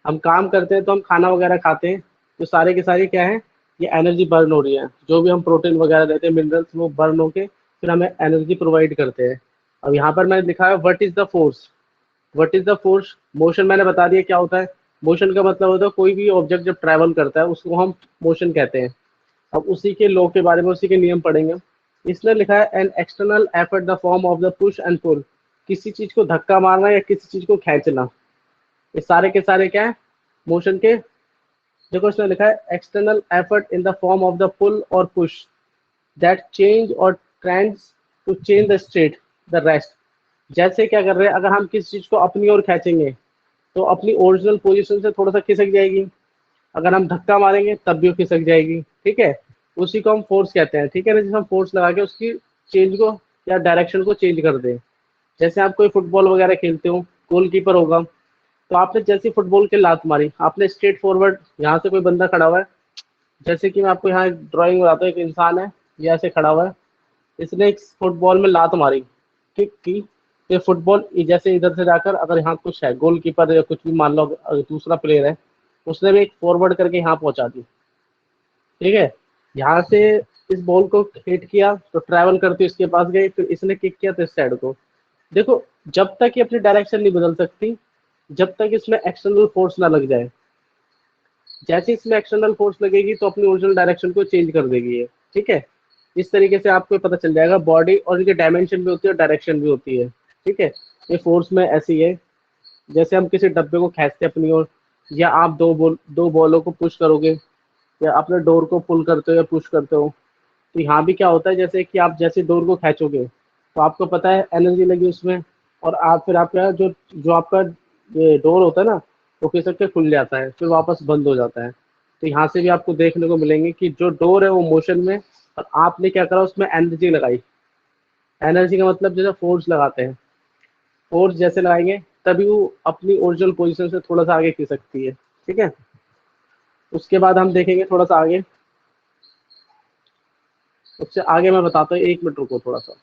हम काम करते हैं तो हम खाना वगैरह खाते हैं, तो सारे के सारे क्या है, ये एनर्जी बर्न हो रही है। जो भी हम प्रोटीन वगैरह लेते हैं, मिनरल्स, वो बर्न होके फिर हमें एनर्जी प्रोवाइड करते हैं। अब यहाँ पर मैंने लिखा है what is the force. What is the force, motion मैंने बता दिया क्या होता है। मोशन का मतलब होता है कोई भी ऑब्जेक्ट जब ट्रैवल करता है उसको हम मोशन कहते हैं। अब उसी के लॉ के बारे में, उसी के नियम पढ़ेंगे। इसने लिखा है an external effort the form of the push and pull. किसी चीज को धक्का मारना या किसी चीज को खींचना, ये सारे के सारे क्या है, मोशन के। देखो इसमें लिखा है external effort in the form of the pull और पुश दैट चेंज और trends to change the state the rest. जैसे क्या कर रहे हैं, अगर हम किसी चीज को अपनी ओर खींचेंगे तो अपनी ओरिजिनल पोजीशन से थोड़ा सा खिसक जाएगी। अगर हम धक्का मारेंगे तब भी वो खिसक जाएगी, ठीक है। उसी को हम फोर्स कहते हैं, ठीक है ना। जैसे हम फोर्स लगा के उसकी चेंज को या डायरेक्शन को चेंज कर दें। जैसे आप कोई फुटबॉल वगैरह खेलते हो, गोलकीपर होगा, तो आपने जैसे फुटबॉल की लात मारी, आपने स्ट्रेट फॉरवर्ड, यहाँ से कोई बंदा खड़ा हुआ है, जैसे कि मैं आपको यहाँ ड्राइंग बनाता हूँ, एक इंसान है, ये ऐसे खड़ा हुआ है, इसने एक फुटबॉल में लात मारी, ठीक की। ये फुटबॉल जैसे इधर से जाकर, अगर यहाँ कुछ है गोलकीपर या कुछ भी, मान लो अगर दूसरा प्लेयर है, उसने भी एक फॉरवर्ड करके यहाँ पहुंचा दी, ठीक है। यहाँ से इस बॉल को हिट किया तो ट्रैवल करती इसके पास गई, फिर इसने किक किया तो इस साइड को। देखो, जब तक ये अपनी डायरेक्शन नहीं बदल सकती, जब तक इसमें एक्सटर्नल फोर्स ना लग जाए। जैसे इसमें एक्सटर्नल फोर्स लगेगी तो अपनी ओरिजिनल डायरेक्शन को चेंज कर देगी ये, ठीक है। इस तरीके से आपको पता चल जाएगा बॉडी और इनकी डायमेंशन भी होती है और डायरेक्शन भी होती है, ठीक है। ये फोर्स में ऐसी है, जैसे हम किसी डब्बे को खींचते हैं अपनी ओर, या आप दो बॉलों को पुश करोगे, या अपने डोर को पुल करते हो या पुश करते हो, तो यहाँ भी क्या होता है, जैसे कि आप जैसे डोर को खींचोगे तो आपको पता है एनर्जी लगी उसमें, और आप फिर आपका जो जो आपका ये डोर होता है ना, वो खिसक के खुल जाता है, फिर वापस बंद हो जाता है। तो यहाँ से भी आपको देखने को मिलेंगे कि जो डोर है वो मोशन में, और आपने क्या करा, उसमें एनर्जी लगाई। एनर्जी का मतलब जैसे फोर्स लगाते हैं, फोर्स जैसे लगाएंगे तभी वो अपनी ओरिजिनल पोजीशन से थोड़ा सा आगे खिसकती है, ठीक है। उसके बाद हम देखेंगे थोड़ा सा आगे, उससे आगे मैं बताता हूँ, 1 मिनट रुको थोड़ा सा।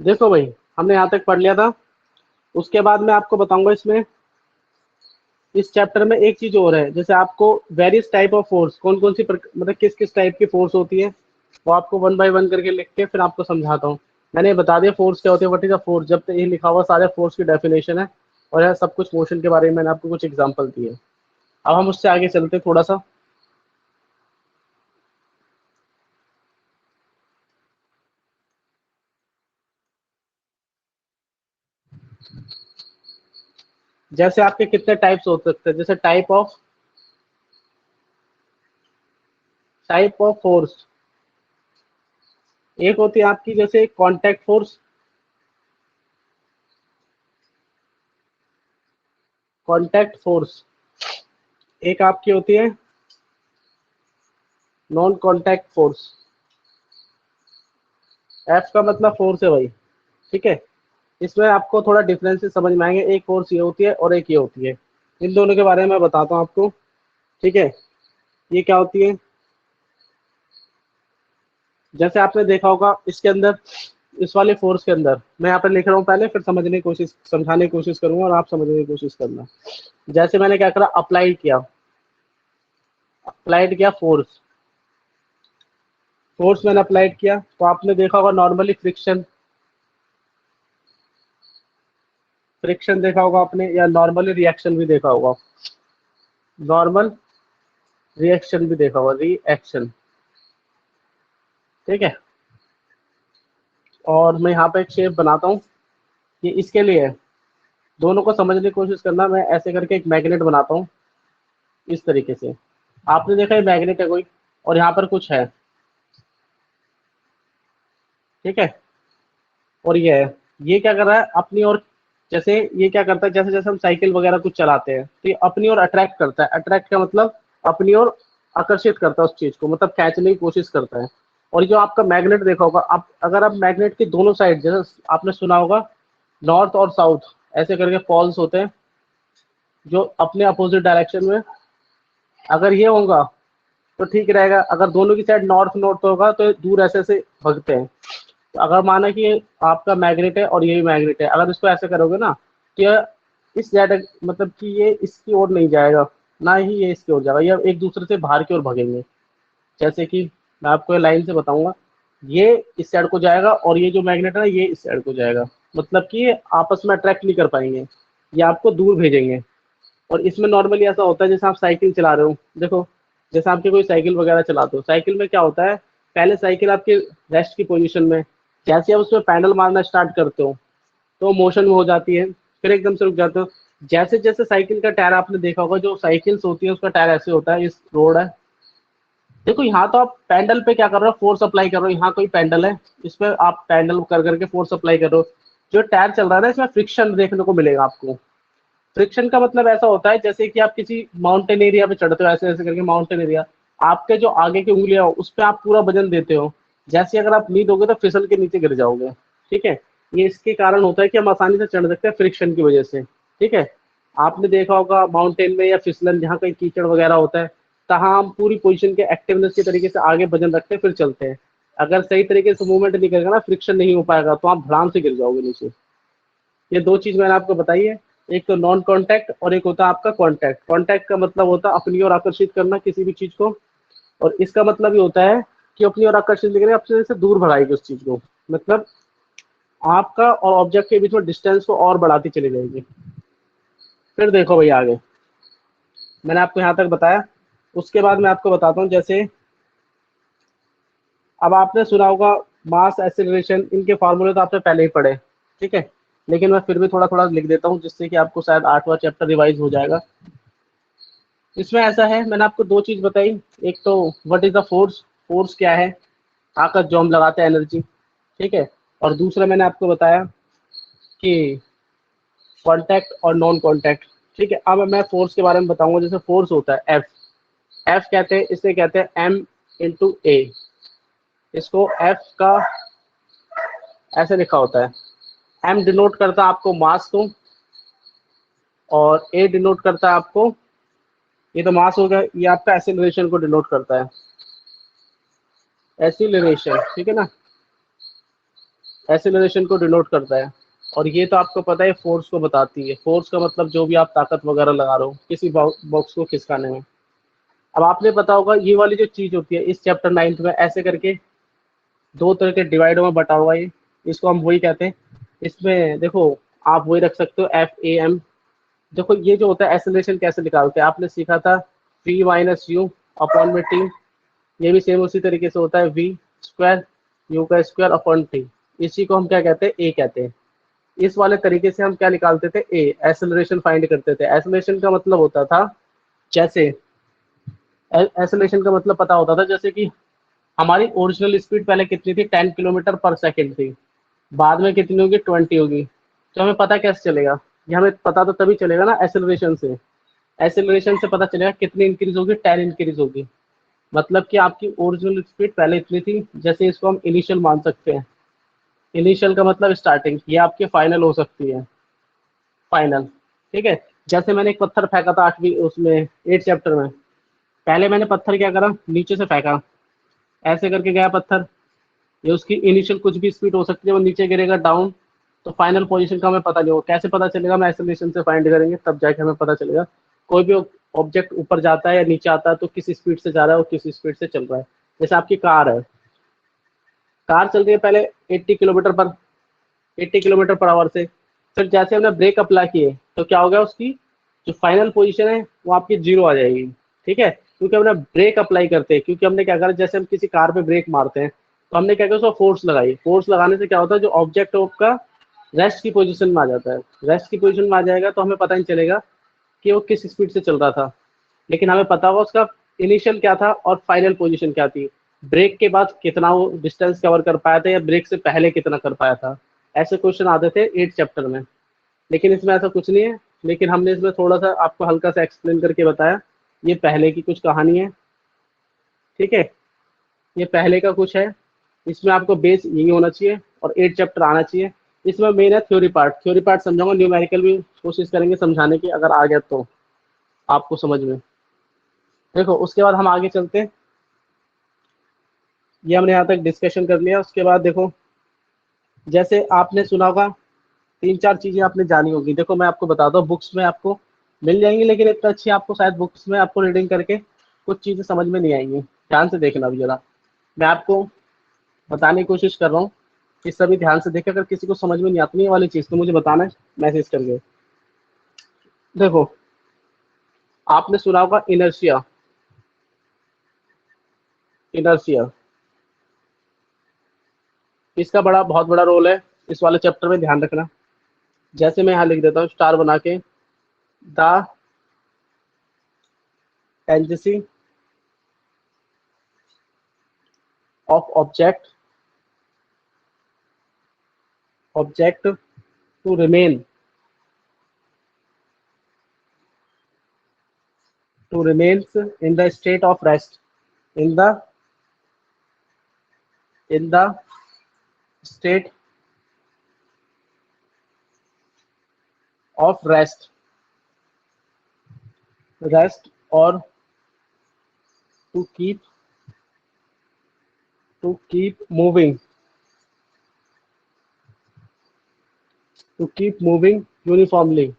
देखो भाई, हमने यहाँ तक पढ़ लिया था। उसके बाद मैं आपको बताऊंगा इसमें, इस चैप्टर में एक चीज और है, जैसे आपको वेरियस टाइप ऑफ फोर्स, कौन कौन सी मतलब किस किस टाइप की फोर्स होती है, वो आपको वन बाय वन करके लिख के फिर आपको समझाता हूँ। मैंने ये बता दिया फोर्स क्या होती है, व्हाट इज अ फोर्स, जब तक ये लिखा हुआ सारे फोर्स की डेफिनेशन है, और यह सब कुछ मोशन के बारे में मैंने आपको कुछ एग्जाम्पल दिए। अब हम उससे आगे चलते हैं थोड़ा सा। जैसे आपके कितने टाइप्स हो सकते हैं, जैसे टाइप ऑफ फोर्स, एक होती है आपकी जैसे कॉन्टैक्ट फोर्स। कॉन्टैक्ट फोर्स एक आपकी होती है नॉन कॉन्टैक्ट फोर्स। एफ का मतलब फोर्स है भाई, ठीक है। इसमें आपको थोड़ा डिफरेंसेस समझ में आएंगे, एक फोर्स ये होती है और एक ये होती है। इन दोनों के बारे में मैं बताता हूँ आपको, ठीक है। ये क्या होती है, जैसे आपने देखा होगा इसके अंदर, इस वाले फोर्स के अंदर, मैं यहाँ पे लिख रहा हूँ, पहले फिर समझाने की कोशिश करूंगा और आप समझने की कोशिश करना। जैसे मैंने क्या करा, अप्लाई किया फोर्स, फोर्स मैंने अप्लाइड किया तो आपने देखा होगा नॉर्मली फ्रिक्शन, फ्रिक्शन देखा होगा आपने, या नॉर्मली रिएक्शन भी देखा होगा, नॉर्मल रिएक्शन भी देखा होगा, रिएक्शन। ठीक है, और मैं यहाँ पे एक शेप बनाता हूँ, ये इसके लिए है। दोनों को समझने की कोशिश करना। मैं ऐसे करके एक मैग्नेट बनाता हूँ इस तरीके से। आपने देखा ये मैग्नेट है कोई, और यहाँ पर कुछ है, ठीक है, और ये है, ये क्या कर रहा है अपनी ओर, जैसे ये क्या करता है, जैसे जैसे हम साइकिल वगैरह कुछ चलाते हैं तो ये अपनी ओर अट्रैक्ट करता है। अट्रैक्ट का मतलब अपनी ओर आकर्षित करता है उस चीज को, मतलब खींचने की कोशिश करता है। और जो आपका मैग्नेट देखा होगा आप, अगर आप मैग्नेट के दोनों साइड, जैसे आपने सुना होगा नॉर्थ और साउथ ऐसे करके पॉल्स होते हैं जो अपने अपोजिट डायरेक्शन में, अगर ये होगा तो ठीक रहेगा, अगर दोनों की साइड नॉर्थ नॉर्थ होगा तो ये दूर ऐसे ऐसे भगते हैं। तो अगर माना कि ये आपका मैग्नेट है और ये भी मैग्नेट है, अगर इसको ऐसे करोगे ना तो ये इस डायरेक्ट, मतलब कि ये इसकी ओर नहीं जाएगा, ना ही ये इसकी ओर जाएगा, ये एक दूसरे से बाहर की ओर भगेंगे। जैसे कि मैं आपको लाइन से बताऊंगा, ये इस साइड को जाएगा और ये जो मैग्नेट है ना ये इस साइड को जाएगा, मतलब कि ये आपस में अट्रैक्ट नहीं कर पाएंगे, ये आपको दूर भेजेंगे। और इसमें नॉर्मली ऐसा होता है, जैसे आप साइकिल चला रहे हो, देखो जैसे आपके कोई साइकिल वगैरह चलाते हो, साइकिल में क्या होता है, पहले साइकिल आपके रेस्ट की पोजीशन में, जैसे आप उसमें पैडल मारना स्टार्ट करते हो तो मोशन में हो जाती है, फिर एकदम से रुक जाते हो। जैसे जैसे साइकिल का टायर आपने देखा होगा, जो साइकिल्स होती है उसका टायर ऐसे होता है, इस रोड है, देखो यहाँ तो आप पैडल पे क्या कर रहे हो, फोर्स अप्लाई कर रहे हो, यहाँ कोई पैडल है, इस पे आप पैडल कर करके फोर्स अप्लाई कर रहे हो। जो टायर चल रहा है ना इसमें फ्रिक्शन देखने को मिलेगा आपको। फ्रिक्शन का मतलब ऐसा होता है जैसे कि आप किसी माउंटेन एरिया पे चढ़ते हो, ऐसे ऐसे करके माउंटेन एरिया, आपके जो आगे की उंगलियां हो उस पर आप पूरा वजन देते हो, जैसे अगर आप नीचे दोगे तो फिसल के नीचे गिर जाओगे। ठीक है, ये इसके कारण होता है कि हम आसानी से चढ़ सकते हैं फ्रिक्शन की वजह से। ठीक है, आपने देखा होगा माउंटेन में या फिसलन जहाँ कहीं कीचड़ वगैरह होता है, तहाँ हम पूरी पोजीशन के एक्टिवनेस के तरीके से आगे वजन रखते हैं फिर चलते हैं। अगर सही तरीके से मूवमेंट नहीं करेगा ना, फ्रिक्शन नहीं हो पाएगा तो आप धड़ाम से गिर जाओगे नीचे। ये दो चीज मैंने आपको बताई है, एक तो नॉन कांटेक्ट और एक होता है आपका कांटेक्ट। कांटेक्ट का मतलब होता है अपनी ओर आकर्षित करना किसी भी चीज को, और इसका मतलब ये होता है कि अपनी ओर आकर्षित लेकर आपसे से दूर भगाएगी उस चीज को, मतलब आपका और ऑब्जेक्ट के बीच में डिस्टेंस को और बढ़ाती चली जाएगी। फिर देखो भैया आगे, मैंने आपको यहाँ तक बताया, उसके बाद मैं आपको बताता हूँ, जैसे अब आपने सुना होगा मास एक्सेलरेशन, इनके फार्मूले तो आपने पहले ही पढ़े। ठीक है, लेकिन मैं फिर भी थोड़ा थोड़ा लिख देता हूँ जिससे कि आपको शायद 8वां चैप्टर रिवाइज हो जाएगा। इसमें ऐसा है, मैंने आपको दो चीज बताई, एक तो what is the force, force क्या है, ताकत जो हम लगाते हैं, एनर्जी। ठीक है, और दूसरा मैंने आपको बताया कि कांटेक्ट और नॉन कांटेक्ट। ठीक है, अब मैं फोर्स के बारे में बताऊंगा। जैसे फोर्स होता है एफ, एफ कहते हैं, इसे कहते हैं एम इंटू ए। इसको एफ का ऐसे लिखा होता है, एम डिनोट करता है आपको मास को, और ए डिनोट करता है आपको, ये तो मास हो गया, ये आपका एक्सीलरेशन को डिनोट करता है, एक्सीलरेशन। ठीक है ना, एक्सीलरेशन को डिनोट करता है। और ये तो आपको पता है फोर्स को बताती है, फोर्स का मतलब जो भी आप ताकत वगैरह लगा रहे हो किसी बॉक्स को खिसकाने में। अब आपने पता होगा ये वाली जो चीज होती है इस चैप्टर 9th में ऐसे करके दो तरह के डिवाइडों में बटा हुआ है ये, इसको हम वही कहते हैं। इसमें देखो आप वही रख सकते हो एफ ए एम। देखो ये जो होता है एक्सेलरेशन कैसे निकालते हैं, आपने सीखा था v माइनस यू अपॉन में टी, ये भी सेम उसी तरीके से होता है v स्क्वायर यू का स्क्वायर अपॉन टी। इसी को हम क्या कहते हैं, ए कहते हैं। इस वाले तरीके से हम क्या निकालते थे, ए एक्सेलरेशन फाइंड करते थे। एक्सेलरेशन का मतलब होता था, जैसे एक्सेलरेशन का मतलब पता होता था, जैसे कि हमारी ओरिजिनल स्पीड पहले कितनी थी, 10 किलोमीटर पर सेकेंड थी, बाद में कितनी होगी, 20 होगी। तो हमें पता कैसे चलेगा, ये हमें पता तो तभी चलेगा ना एक्सेलरेशन से। एक्सेलरेशन से पता चलेगा कितनी इंक्रीज होगी, 10 इंक्रीज होगी। मतलब कि आपकी ओरिजिनल स्पीड पहले इतनी थी, जैसे इसको हम इनिशियल मान सकते हैं। इनिशियल का मतलब स्टार्टिंग, ये आपकी फाइनल हो सकती है, फाइनल। ठीक है, जैसे मैंने एक पत्थर फेंका था 8वीं उसमें 8 चैप्टर में, पहले मैंने पत्थर क्या करा, नीचे से फेंका, ऐसे करके गया पत्थर, ये उसकी इनिशियल कुछ भी स्पीड हो सकती है, वो नीचे गिरेगा डाउन, तो फाइनल पोजीशन का हमें पता नहीं होगा। कैसे पता चलेगा, हम एक्सेलरेशन से फाइंड करेंगे तब जाके हमें पता चलेगा। कोई भी ऑब्जेक्ट ऊपर जाता है या नीचे आता है तो किस स्पीड से जा रहा है और किस स्पीड से चल रहा है। जैसे आपकी कार है, कार चल रही है पहले 80 किलोमीटर पर आवर से, फिर जैसे हमने ब्रेक अप्लाई किए तो क्या हो गया, उसकी जो फाइनल पोजीशन है वो आपकी जीरो आ जाएगी। ठीक है, क्योंकि हमने ब्रेक अप्लाई करते हैं, क्योंकि हमने क्या करा, जैसे हम किसी कार पे ब्रेक मारते हैं तो हमने क्या किया, उसको फोर्स लगाई। फोर्स लगाने से क्या होता है, जो ऑब्जेक्ट है आपका रेस्ट की पोजीशन में आ जाता है। रेस्ट की पोजीशन में आ जाएगा तो हमें पता नहीं चलेगा कि वो किस स्पीड से चल रहा था, लेकिन हमें पता होगा उसका इनिशियल क्या था और फाइनल पोजीशन क्या थी, ब्रेक के बाद कितना वो डिस्टेंस कवर कर पाया था या ब्रेक से पहले कितना कर पाया था। ऐसे क्वेश्चन आते थे 8 चैप्टर में, लेकिन इसमें ऐसा कुछ नहीं है। लेकिन हमने इसमें थोड़ा सा आपको हल्का सा एक्सप्लेन करके बताया, ये पहले की कुछ कहानी है। ठीक है, ये पहले का कुछ है, इसमें आपको बेस यही होना चाहिए और 8 चैप्टर आना चाहिए। इसमें मेन है थ्योरी पार्ट, थ्योरी पार्ट समझाऊंगा, न्यूमेरिकल भी कोशिश करेंगे समझाने की, अगर आ गया तो आपको समझ में। देखो उसके बाद हम आगे चलते हैं, ये हमने यहाँ तक डिस्कशन कर लिया। उसके बाद देखो, जैसे आपने सुना होगा, 3-4 चीजें आपने जानी होगी। देखो मैं आपको बताता हूँ, बुक्स में आपको मिल जाएंगी, लेकिन इतना अच्छी आपको शायद बुक्स में आपको रीडिंग करके कुछ चीजें समझ में नहीं आएंगी। ध्यान से देखना अभी जरा, मैं आपको बताने की कोशिश कर रहा हूँ कि सभी ध्यान से देखें। अगर किसी को समझ में नहीं आती ये वाली चीज तो मुझे बताना है मैसेज करके। देखो आपने सुना होगा इनर्शिया, इनर्शिया इसका बहुत बड़ा रोल है इस वाले चैप्टर में, ध्यान रखना। जैसे मैं यहाँ लिख देता हूँ स्टार बना के, the energy of object to remain remains in the state of rest, in the state of rest or to keep moving, uniformly,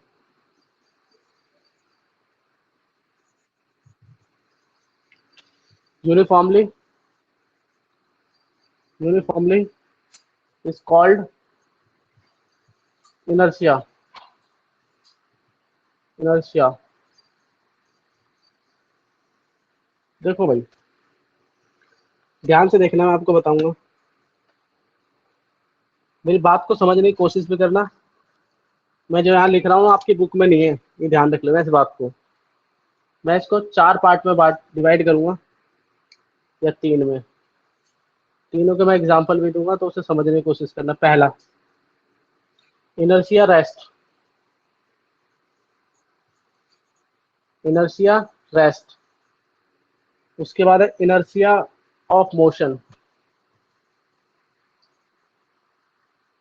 uniformly uniformly is called inertia, inertia। देखो भाई ध्यान से देखना, मैं आपको बताऊंगा, मेरी बात को समझने की कोशिश भी करना। मैं जो यहाँ लिख रहा हूँ आपकी बुक में नहीं है, ये ध्यान रख लेना इस बात को। मैं इसको 4 पार्ट में डिवाइड करूंगा या 3 में, तीनों के मैं एग्जांपल भी दूंगा तो उसे समझने की कोशिश करना। पहला इनर्शिया रेस्ट, इनर्शिया रेस्ट। उसके बाद है inertia of motion,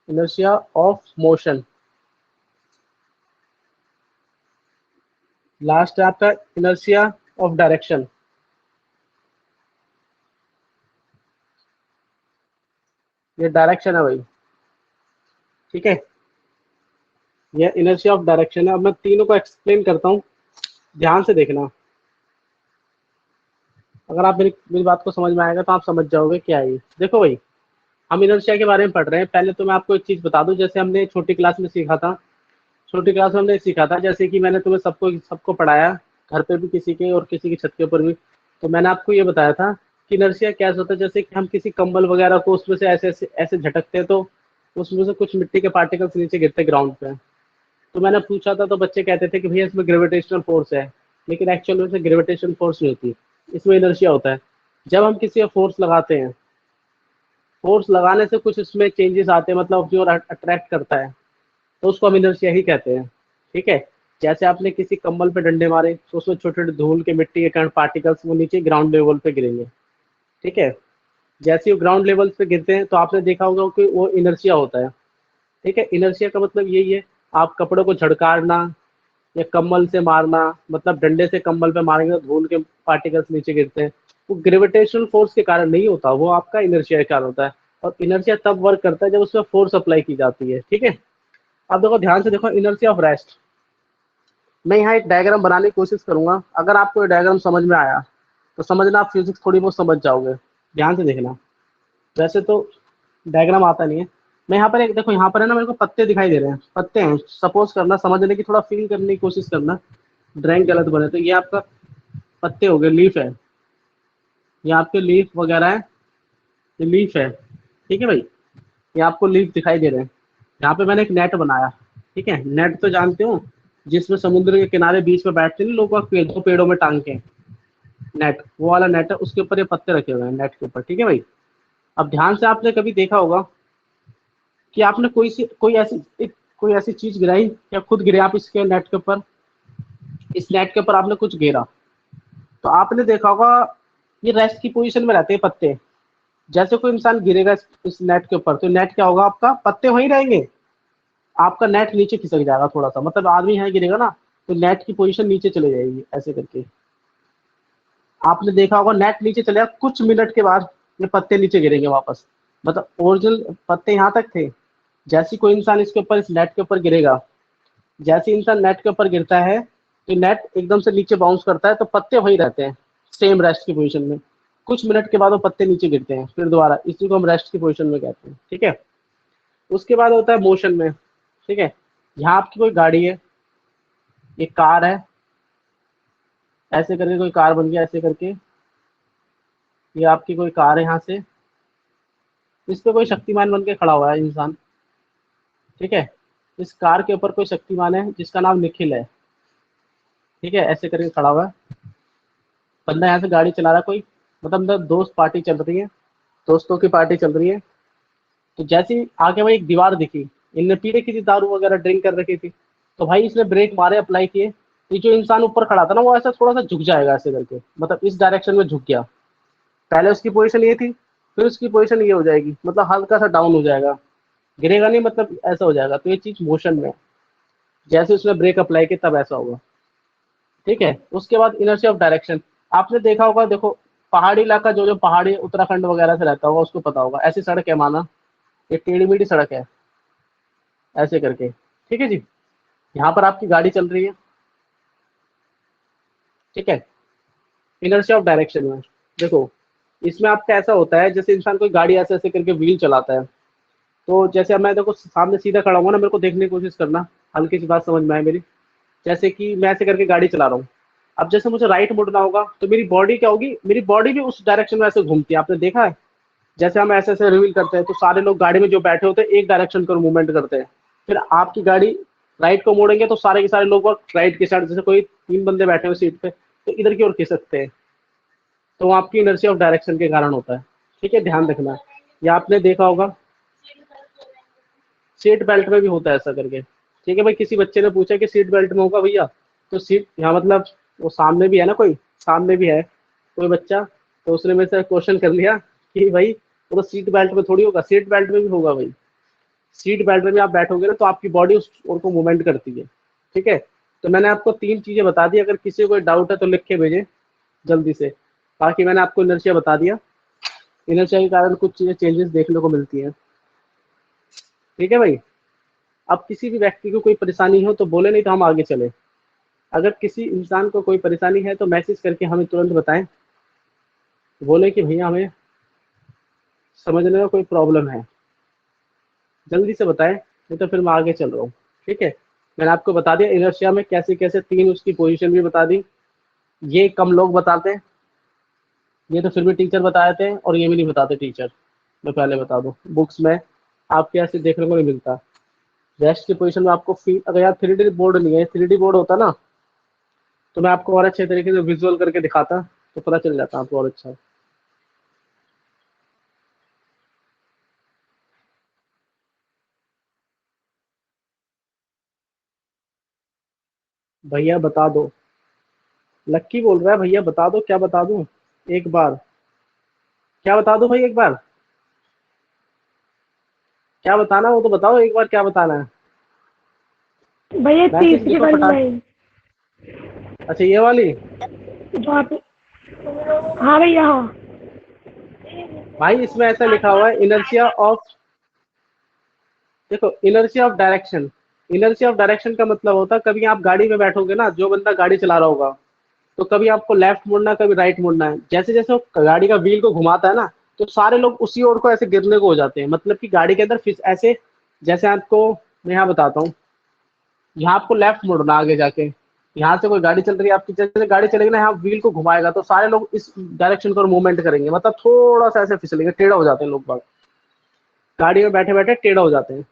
inertia of motion. Last है आपका इनर्शिया ऑफ डायरेक्शन, ये डायरेक्शन है भाई। ठीक है, ये इनर्शिया ऑफ डायरेक्शन है। अब मैं तीनों को एक्सप्लेन करता हूँ, ध्यान से देखना। अगर आप मेरी बात को समझ में आएगा तो आप समझ जाओगे क्या है ये। देखो भाई, हम इनर्शिया के बारे में पढ़ रहे हैं। पहले तो मैं आपको एक चीज बता दूं, जैसे हमने छोटी क्लास में सीखा था, छोटी क्लास में हमने सीखा था, जैसे कि मैंने तुम्हें सबको सबको पढ़ाया, घर पे भी किसी के और किसी की छत के ऊपर भी। तो मैंने आपको ये बताया था कि इनर्शिया कैसे होता है। जैसे कि हम किसी कंबल वगैरह को उसमें से ऐसे ऐसे ऐसे झटकते हैं तो उसमें से कुछ मिट्टी के पार्टिकल्स नीचे गिरते ग्राउंड पे। तो मैंने पूछा था तो बच्चे कहते थे कि भैया इसमें ग्रेविटेशनल फोर्स है, लेकिन एक्चुअल में से ग्रेविटेशनल फोर्स नहीं होती, इसमें इनर्शिया होता है। जब हम किसी को फोर्स लगाते हैं, फोर्स लगाने से कुछ इसमें चेंजेस आते हैं, मतलब जो अट्रैक्ट करता है, तो उसको हम इनर्शिया ही कहते हैं। ठीक है, जैसे आपने किसी कंबल पे डंडे मारे तो उसमें छोटे छोटे धूल के मिट्टी के कण पार्टिकल्स वो नीचे ग्राउंड लेवल पे गिरेंगे। ठीक है, जैसे वो ग्राउंड लेवल पे गिरते हैं तो आपने देखा होगा कि वो इनर्शिया होता है। ठीक है, इनर्शिया का मतलब यही है, आप कपड़ों को झड़कारना या कम्बल से मारना, मतलब डंडे से कम्बल पे मारेंगे तो धूल के पार्टिकल्स नीचे गिरते हैं, वो ग्रेविटेशनल फोर्स के कारण नहीं होता, वो आपका इनर्शिया के कारण होता है। और इनर्शिया तब वर्क करता है जब उसमें फोर्स अप्लाई की जाती है। ठीक है, अब देखो ध्यान से देखो, इनर्शिया ऑफ रेस्ट। मैं यहाँ एक डायग्राम बनाने की कोशिश करूंगा, अगर आपको ये डायग्राम समझ में आया तो समझना आप फिजिक्स थोड़ी बहुत समझ जाओगे। ध्यान से देखना। वैसे तो डायग्राम आता नहीं है। मैं यहाँ पर एक देखो, यहाँ पर है ना, मेरे को पत्ते दिखाई दे रहे हैं, पत्ते हैं, सपोज करना, समझने की थोड़ा फील करने की कोशिश करना, ड्राइंग गलत बने तो। ये आपका पत्ते हो गए, लीफ है, ये आपके लीफ वगैरह है, ये लीफ है, ठीक है भाई, ये आपको लीफ दिखाई दे रहे हैं। यहाँ पे मैंने एक नेट बनाया, ठीक है, नेट तो जानते हो, जिसमें समुद्र के किनारे बीच में बैठते नहीं लोग, दो पेड़ों में टांग के, नेट, वो वाला नेट है, उसके ऊपर ये पत्ते रखे हुए हैं नेट के ऊपर, ठीक है भाई। अब ध्यान से आपने कभी देखा होगा कि आपने कोई ऐसी चीज गिराई, या खुद गिरे आप इसके नेट के ऊपर, इस नेट के ऊपर आपने कुछ गिरा, तो आपने देखा होगा ये रेस्ट की पोजीशन में रहते हैं पत्ते। जैसे कोई इंसान गिरेगा इस नेट के ऊपर, तो नेट क्या होगा, आपका पत्ते वहीं रहेंगे, आपका नेट नीचे खिसक जाएगा थोड़ा सा, मतलब आदमी यहाँ गिरेगा ना, तो नेट की पोजीशन नीचे चले जाएगी ऐसे करके। आपने देखा होगा नेट नीचे चलेगा, कुछ मिनट के बाद ये पत्ते नीचे गिरेंगे वापस, मतलब ओरिजिनल पत्ते यहाँ तक थे। जैसे कोई इंसान इसके ऊपर, इस नेट के ऊपर गिरेगा, जैसे इंसान नेट के ऊपर गिरता है तो नेट एकदम से नीचे बाउंस करता है, तो पत्ते वही रहते हैं सेम रेस्ट की पोजीशन में। कुछ मिनट के बाद वो पत्ते नीचे गिरते हैं फिर दोबारा, इसी को हम रेस्ट की पोजीशन में कहते हैं, ठीक है। उसके बाद होता है मोशन में, ठीक है। यहाँ आपकी कोई गाड़ी है, ये कार है, ऐसे करके कोई कार बन गया, ऐसे करके ये आपकी कोई कार है, यहाँ से इस पे कोई शक्तिमान बन के खड़ा हुआ है इंसान, ठीक है। इस कार के ऊपर कोई शक्तिमान है जिसका नाम निखिल है, ठीक है, ऐसे करके खड़ा हुआ है। बंदा यहाँ से गाड़ी चला रहा है कोई, मतलब दोस्त पार्टी चल रही है, दोस्तों की पार्टी चल रही है। तो जैसे ही आगे भाई एक दीवार दिखी, इनने पीले की थी दारू वगैरह, ड्रिंक कर रखी थी, तो भाई इसने ब्रेक मारे, अप्लाई किए, ये जो इंसान ऊपर खड़ा था ना, वो ऐसा थोड़ा सा झुक जाएगा ऐसे करके, मतलब इस डायरेक्शन में झुक गया। पहले उसकी पोजीशन ये थी, फिर उसकी पोजीशन ये हो जाएगी, मतलब हल्का सा डाउन हो जाएगा, गिरेगा नहीं, मतलब ऐसा हो जाएगा। तो ये चीज मोशन में है। जैसे उसने ब्रेक अप्लाई किया तब ऐसा होगा, ठीक है। उसके बाद इनर्शिया ऑफ डायरेक्शन, आपने देखा होगा, देखो पहाड़ी इलाका, जो जो पहाड़ी उत्तराखंड वगैरह से रहता होगा उसको पता होगा, ऐसी सड़क है माना, ये टेढ़ी मेढ़ी सड़क है ऐसे करके, ठीक है जी। यहाँ पर आपकी गाड़ी चल रही है, ठीक है, इनर्शिया ऑफ डायरेक्शन में देखो, इसमें आपका ऐसा होता है, जैसे इंसान कोई गाड़ी ऐसे ऐसे करके व्हील चलाता है, तो जैसे अब मैं देखो सामने सीधा खड़ा हुआ ना, मेरे को देखने की कोशिश करना, हल्की सी बात समझ में आए मेरी। जैसे कि मैं ऐसे करके गाड़ी चला रहा हूँ, अब जैसे मुझे राइट मुड़ना होगा, तो मेरी बॉडी क्या होगी, मेरी बॉडी भी उस डायरेक्शन में ऐसे घूमती है, आपने देखा है। जैसे हम ऐसे ऐसे रिवील करते हैं, तो सारे लोग गाड़ी में जो बैठे होते हैं एक डायरेक्शन को मूवमेंट करते हैं, फिर आपकी गाड़ी राइट को मोड़ेंगे तो सारे के सारे लोग राइट की साइड, जैसे कोई 3 बंदे बैठे हुए सीट पे, तो इधर की ओर खिसकते हैं, तो वो आपकी इनर्शिया ऑफ डायरेक्शन के कारण होता है, ठीक है, ध्यान रखना। या आपने देखा होगा सीट बेल्ट में भी होता है ऐसा करके, ठीक है भाई। किसी बच्चे ने पूछा कि सीट बेल्ट में होगा भैया, तो सीट यहाँ मतलब वो सामने भी है ना, कोई सामने भी है कोई बच्चा, तो उसने मेरे से क्वेश्चन कर लिया कि भाई वो तो सीट बेल्ट में थोड़ी होगा, सीट बेल्ट में भी होगा भाई। सीट बेल्ट में भी आप बैठोगे ना, तो आपकी बॉडी उस ओर को मूवमेंट करती है, ठीक है। तो मैंने आपको 3 चीजें बता दी, अगर किसी को कोई डाउट है तो लिख के भेजें जल्दी से। बाकी मैंने आपको इनर्शिया बता दिया, इनर्शिया के कारण कुछ चीजें चेंजेस देखने को मिलती हैं, ठीक है भाई। अब किसी भी व्यक्ति को कोई परेशानी हो तो बोले, नहीं तो हम आगे चले। अगर किसी इंसान को कोई परेशानी है तो मैसेज करके हमें तुरंत बताएं, बोले कि भैया हमें समझने में कोई प्रॉब्लम है, जल्दी से बताएं, नहीं तो फिर मैं आगे चल रहा हूँ, ठीक है। मैंने आपको बता दिया इनर्शिया में कैसे कैसे 3 उसकी पोजीशन भी बता दी। ये कम लोग बताते हैं, ये तो फिर भी टीचर बताए थे, और ये भी नहीं बताते टीचर, मैं पहले बता दूं, बुक्स में आपके ऐसे देखने को नहीं मिलता। रेस्ट की पोजीशन में आपको फील, अगर यार 3D बोर्ड नहीं है, 3D बोर्ड होता ना, तो मैं आपको और अच्छे तरीके से विजुअल करके दिखाता, तो पता चल जाता आपको और अच्छा। भैया बता दो, लक्की बोल रहा है, भैया बता दो, क्या बता दूं एक बार, क्या बता दो भाई एक बार, क्या बताना वो तो बताओ एक बार, क्या बताना है। भैया मैसेज तीसरी लिखो वाली फटाक। लाइन अच्छा ये वाली, जो आप, हाँ भैया हाँ। भाई इसमें ऐसा लिखा हुआ है इनर्शिया ऑफ, देखो inertia of direction, inertia of direction का मतलब होता है, कभी आप गाड़ी में बैठोगे ना, जो बंदा गाड़ी चला रहा होगा, तो कभी आपको लेफ्ट मुड़ना है, कभी राइट मुड़ना है, जैसे जैसे वो गाड़ी का व्हील को घुमाता है ना, तो सारे लोग उसी ओर को ऐसे गिरने को हो जाते हैं, मतलब कि गाड़ी के अंदर फिस ऐसे, जैसे आपको मैं यहाँ बताता हूँ, यहाँ आपको लेफ्ट मुड़ना आगे जाके, यहाँ से कोई गाड़ी चल रही है आपकी, जैसे गाड़ी चलेगी ना यहाँ व्हील को घुमाएगा तो सारे लोग इस डायरेक्शन को मूवमेंट करेंगे, मतलब थोड़ा सा ऐसे फिसलेंगे, टेढ़ा हो जाते हैं लोग बाग, गाड़ी में बैठे बैठे टेढ़ा हो जाते हैं।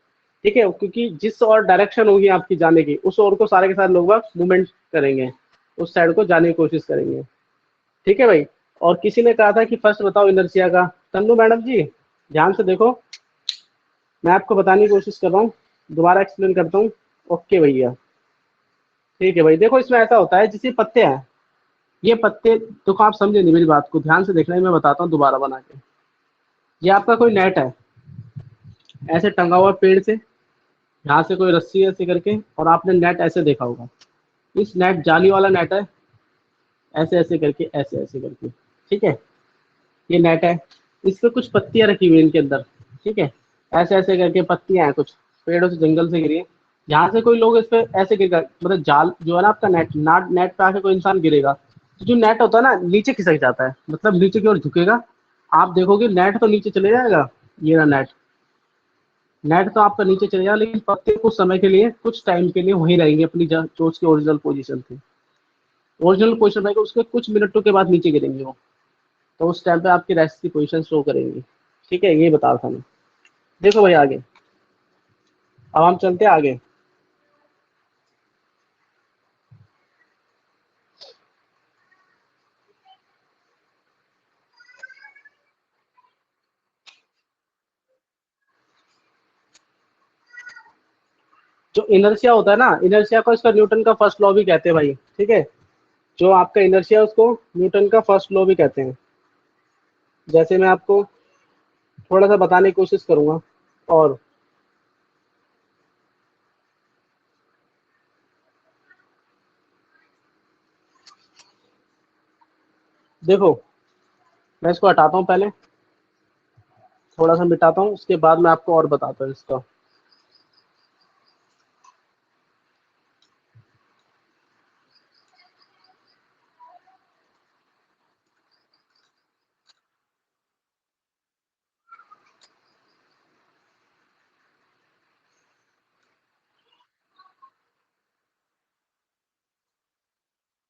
ठीक है, क्योंकि जिस और डायरेक्शन होगी आपकी जाने की, उस ओर को सारे के सारे लोग बाग मूवमेंट करेंगे, उस साइड को जाने की कोशिश करेंगे। ठीक है भाई। और किसी ने कहा था कि फर्स्ट बताओ इनर्शिया का। तन्नू मैडम जी ध्यान से देखो, मैं आपको बताने की कोशिश कर रहा हूँ, दोबारा एक्सप्लेन करता हूँ। ओके भैया, ठीक है भाई। देखो इसमें ऐसा होता है, जैसे पत्ते हैं, ये पत्ते, देखो आप समझे नहीं मेरी बात को, ध्यान से देखना है, मैं बताता हूँ दोबारा बना के। ये आपका कोई नेट है, ऐसे टंगा हुआ पेड़ से, यहाँ से कोई रस्सी है ऐसे करके, और आपने नेट ऐसे देखा होगा, इस नेट जाली वाला नेट है, ऐसे ऐसे करके, ऐसे ऐसे करके। ठीक है, ये नेट है, इस पे कुछ पत्तियां रखी हुई है इनके अंदर। ठीक है, ऐसे ऐसे करके पत्तियां हैं, कुछ पेड़ों से, जंगल से गिरी है। यहाँ से कोई लोग इस पे ऐसे गिर, मतलब जाल जो है ना आपका नेट, नाट नेट पे आके कोई इंसान गिरेगा, तो जो नेट होता है ना नीचे खिसक जाता है, मतलब नीचे की ओर झुकेगा, आप देखोगे नेट तो नीचे चले जाएगा, ये ना नेट, नेट तो आपका नीचे चले जाएगा, लेकिन पत्ते कुछ समय के लिए, कुछ टाइम के लिए वहीं रहेंगे अपनी जो उसकी ओरिजिनल पोजीशन थी, ओरिजिनल पोजीशन रहेगा, उसके कुछ मिनटों के बाद नीचे गिरेंगे वो, तो उस टाइम पे आपकी रेस्ट की पोजीशन शो करेंगी। ठीक है, ये बता रहा था मैं। देखो भाई आगे, अब हम चलते हैं आगे। जो इनर्शिया होता है ना, इनर्शिया को इसका न्यूटन का फर्स्ट लॉ भी कहते हैं भाई। ठीक है, जो आपका इनर्शिया उसको न्यूटन का फर्स्ट लॉ भी कहते हैं। जैसे मैं आपको थोड़ा सा बताने की कोशिश करूंगा। और देखो, मैं इसको हटाता हूँ पहले, थोड़ा सा मिटाता हूँ, उसके बाद मैं आपको और बताता हूँ इसका।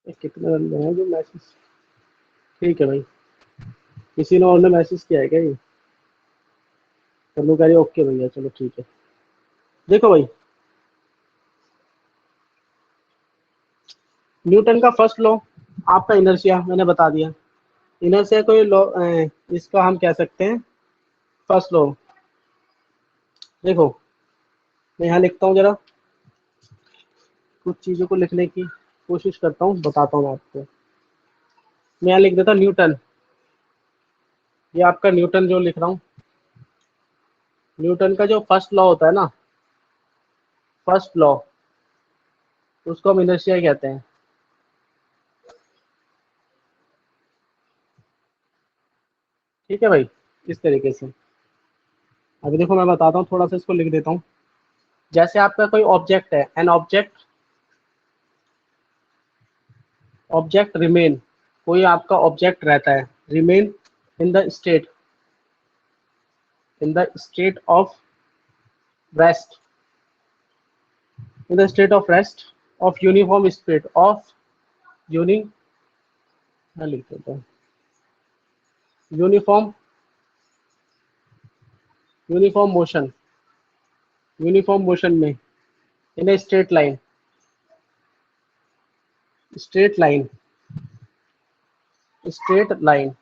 ये कितने बंदे हैं जो मैसेज, ठीक है भाई, किसी ने और ने मैसेज किया है क्या ये? चलो कह रही ओके भैया, चलो ठीक है। देखो भाई, न्यूटन का फर्स्ट लॉ आपका इनर्शिया मैंने बता दिया। इनर्शिया को ये लॉ, इसका हम कह सकते हैं फर्स्ट लॉ। देखो मैं यहाँ लिखता हूँ, जरा कुछ चीज़ों को लिखने की कोशिश करता हूँ, बताता हूँ आपको। मैं यहाँ लिख देता हूँ न्यूटन, ये आपका न्यूटन जो लिख रहा हूँ, न्यूटन का जो फर्स्ट लॉ होता है ना, फर्स्ट लॉ, उसको हम इनर्शिया कहते हैं। ठीक है भाई, इस तरीके से। अभी देखो मैं बताता हूँ, थोड़ा सा इसको लिख देता हूँ। जैसे आपका कोई ऑब्जेक्ट है, एन ऑब्जेक्ट, ऑब्जेक्ट रिमेन, कोई आपका ऑब्जेक्ट रहता है, remain in the state, in the state of rest, in the state of rest of uniform speed of uni, मैं लिख देता हूँ, uniform, uniform motion, uniform motion में, in a straight line, straight line, straight line,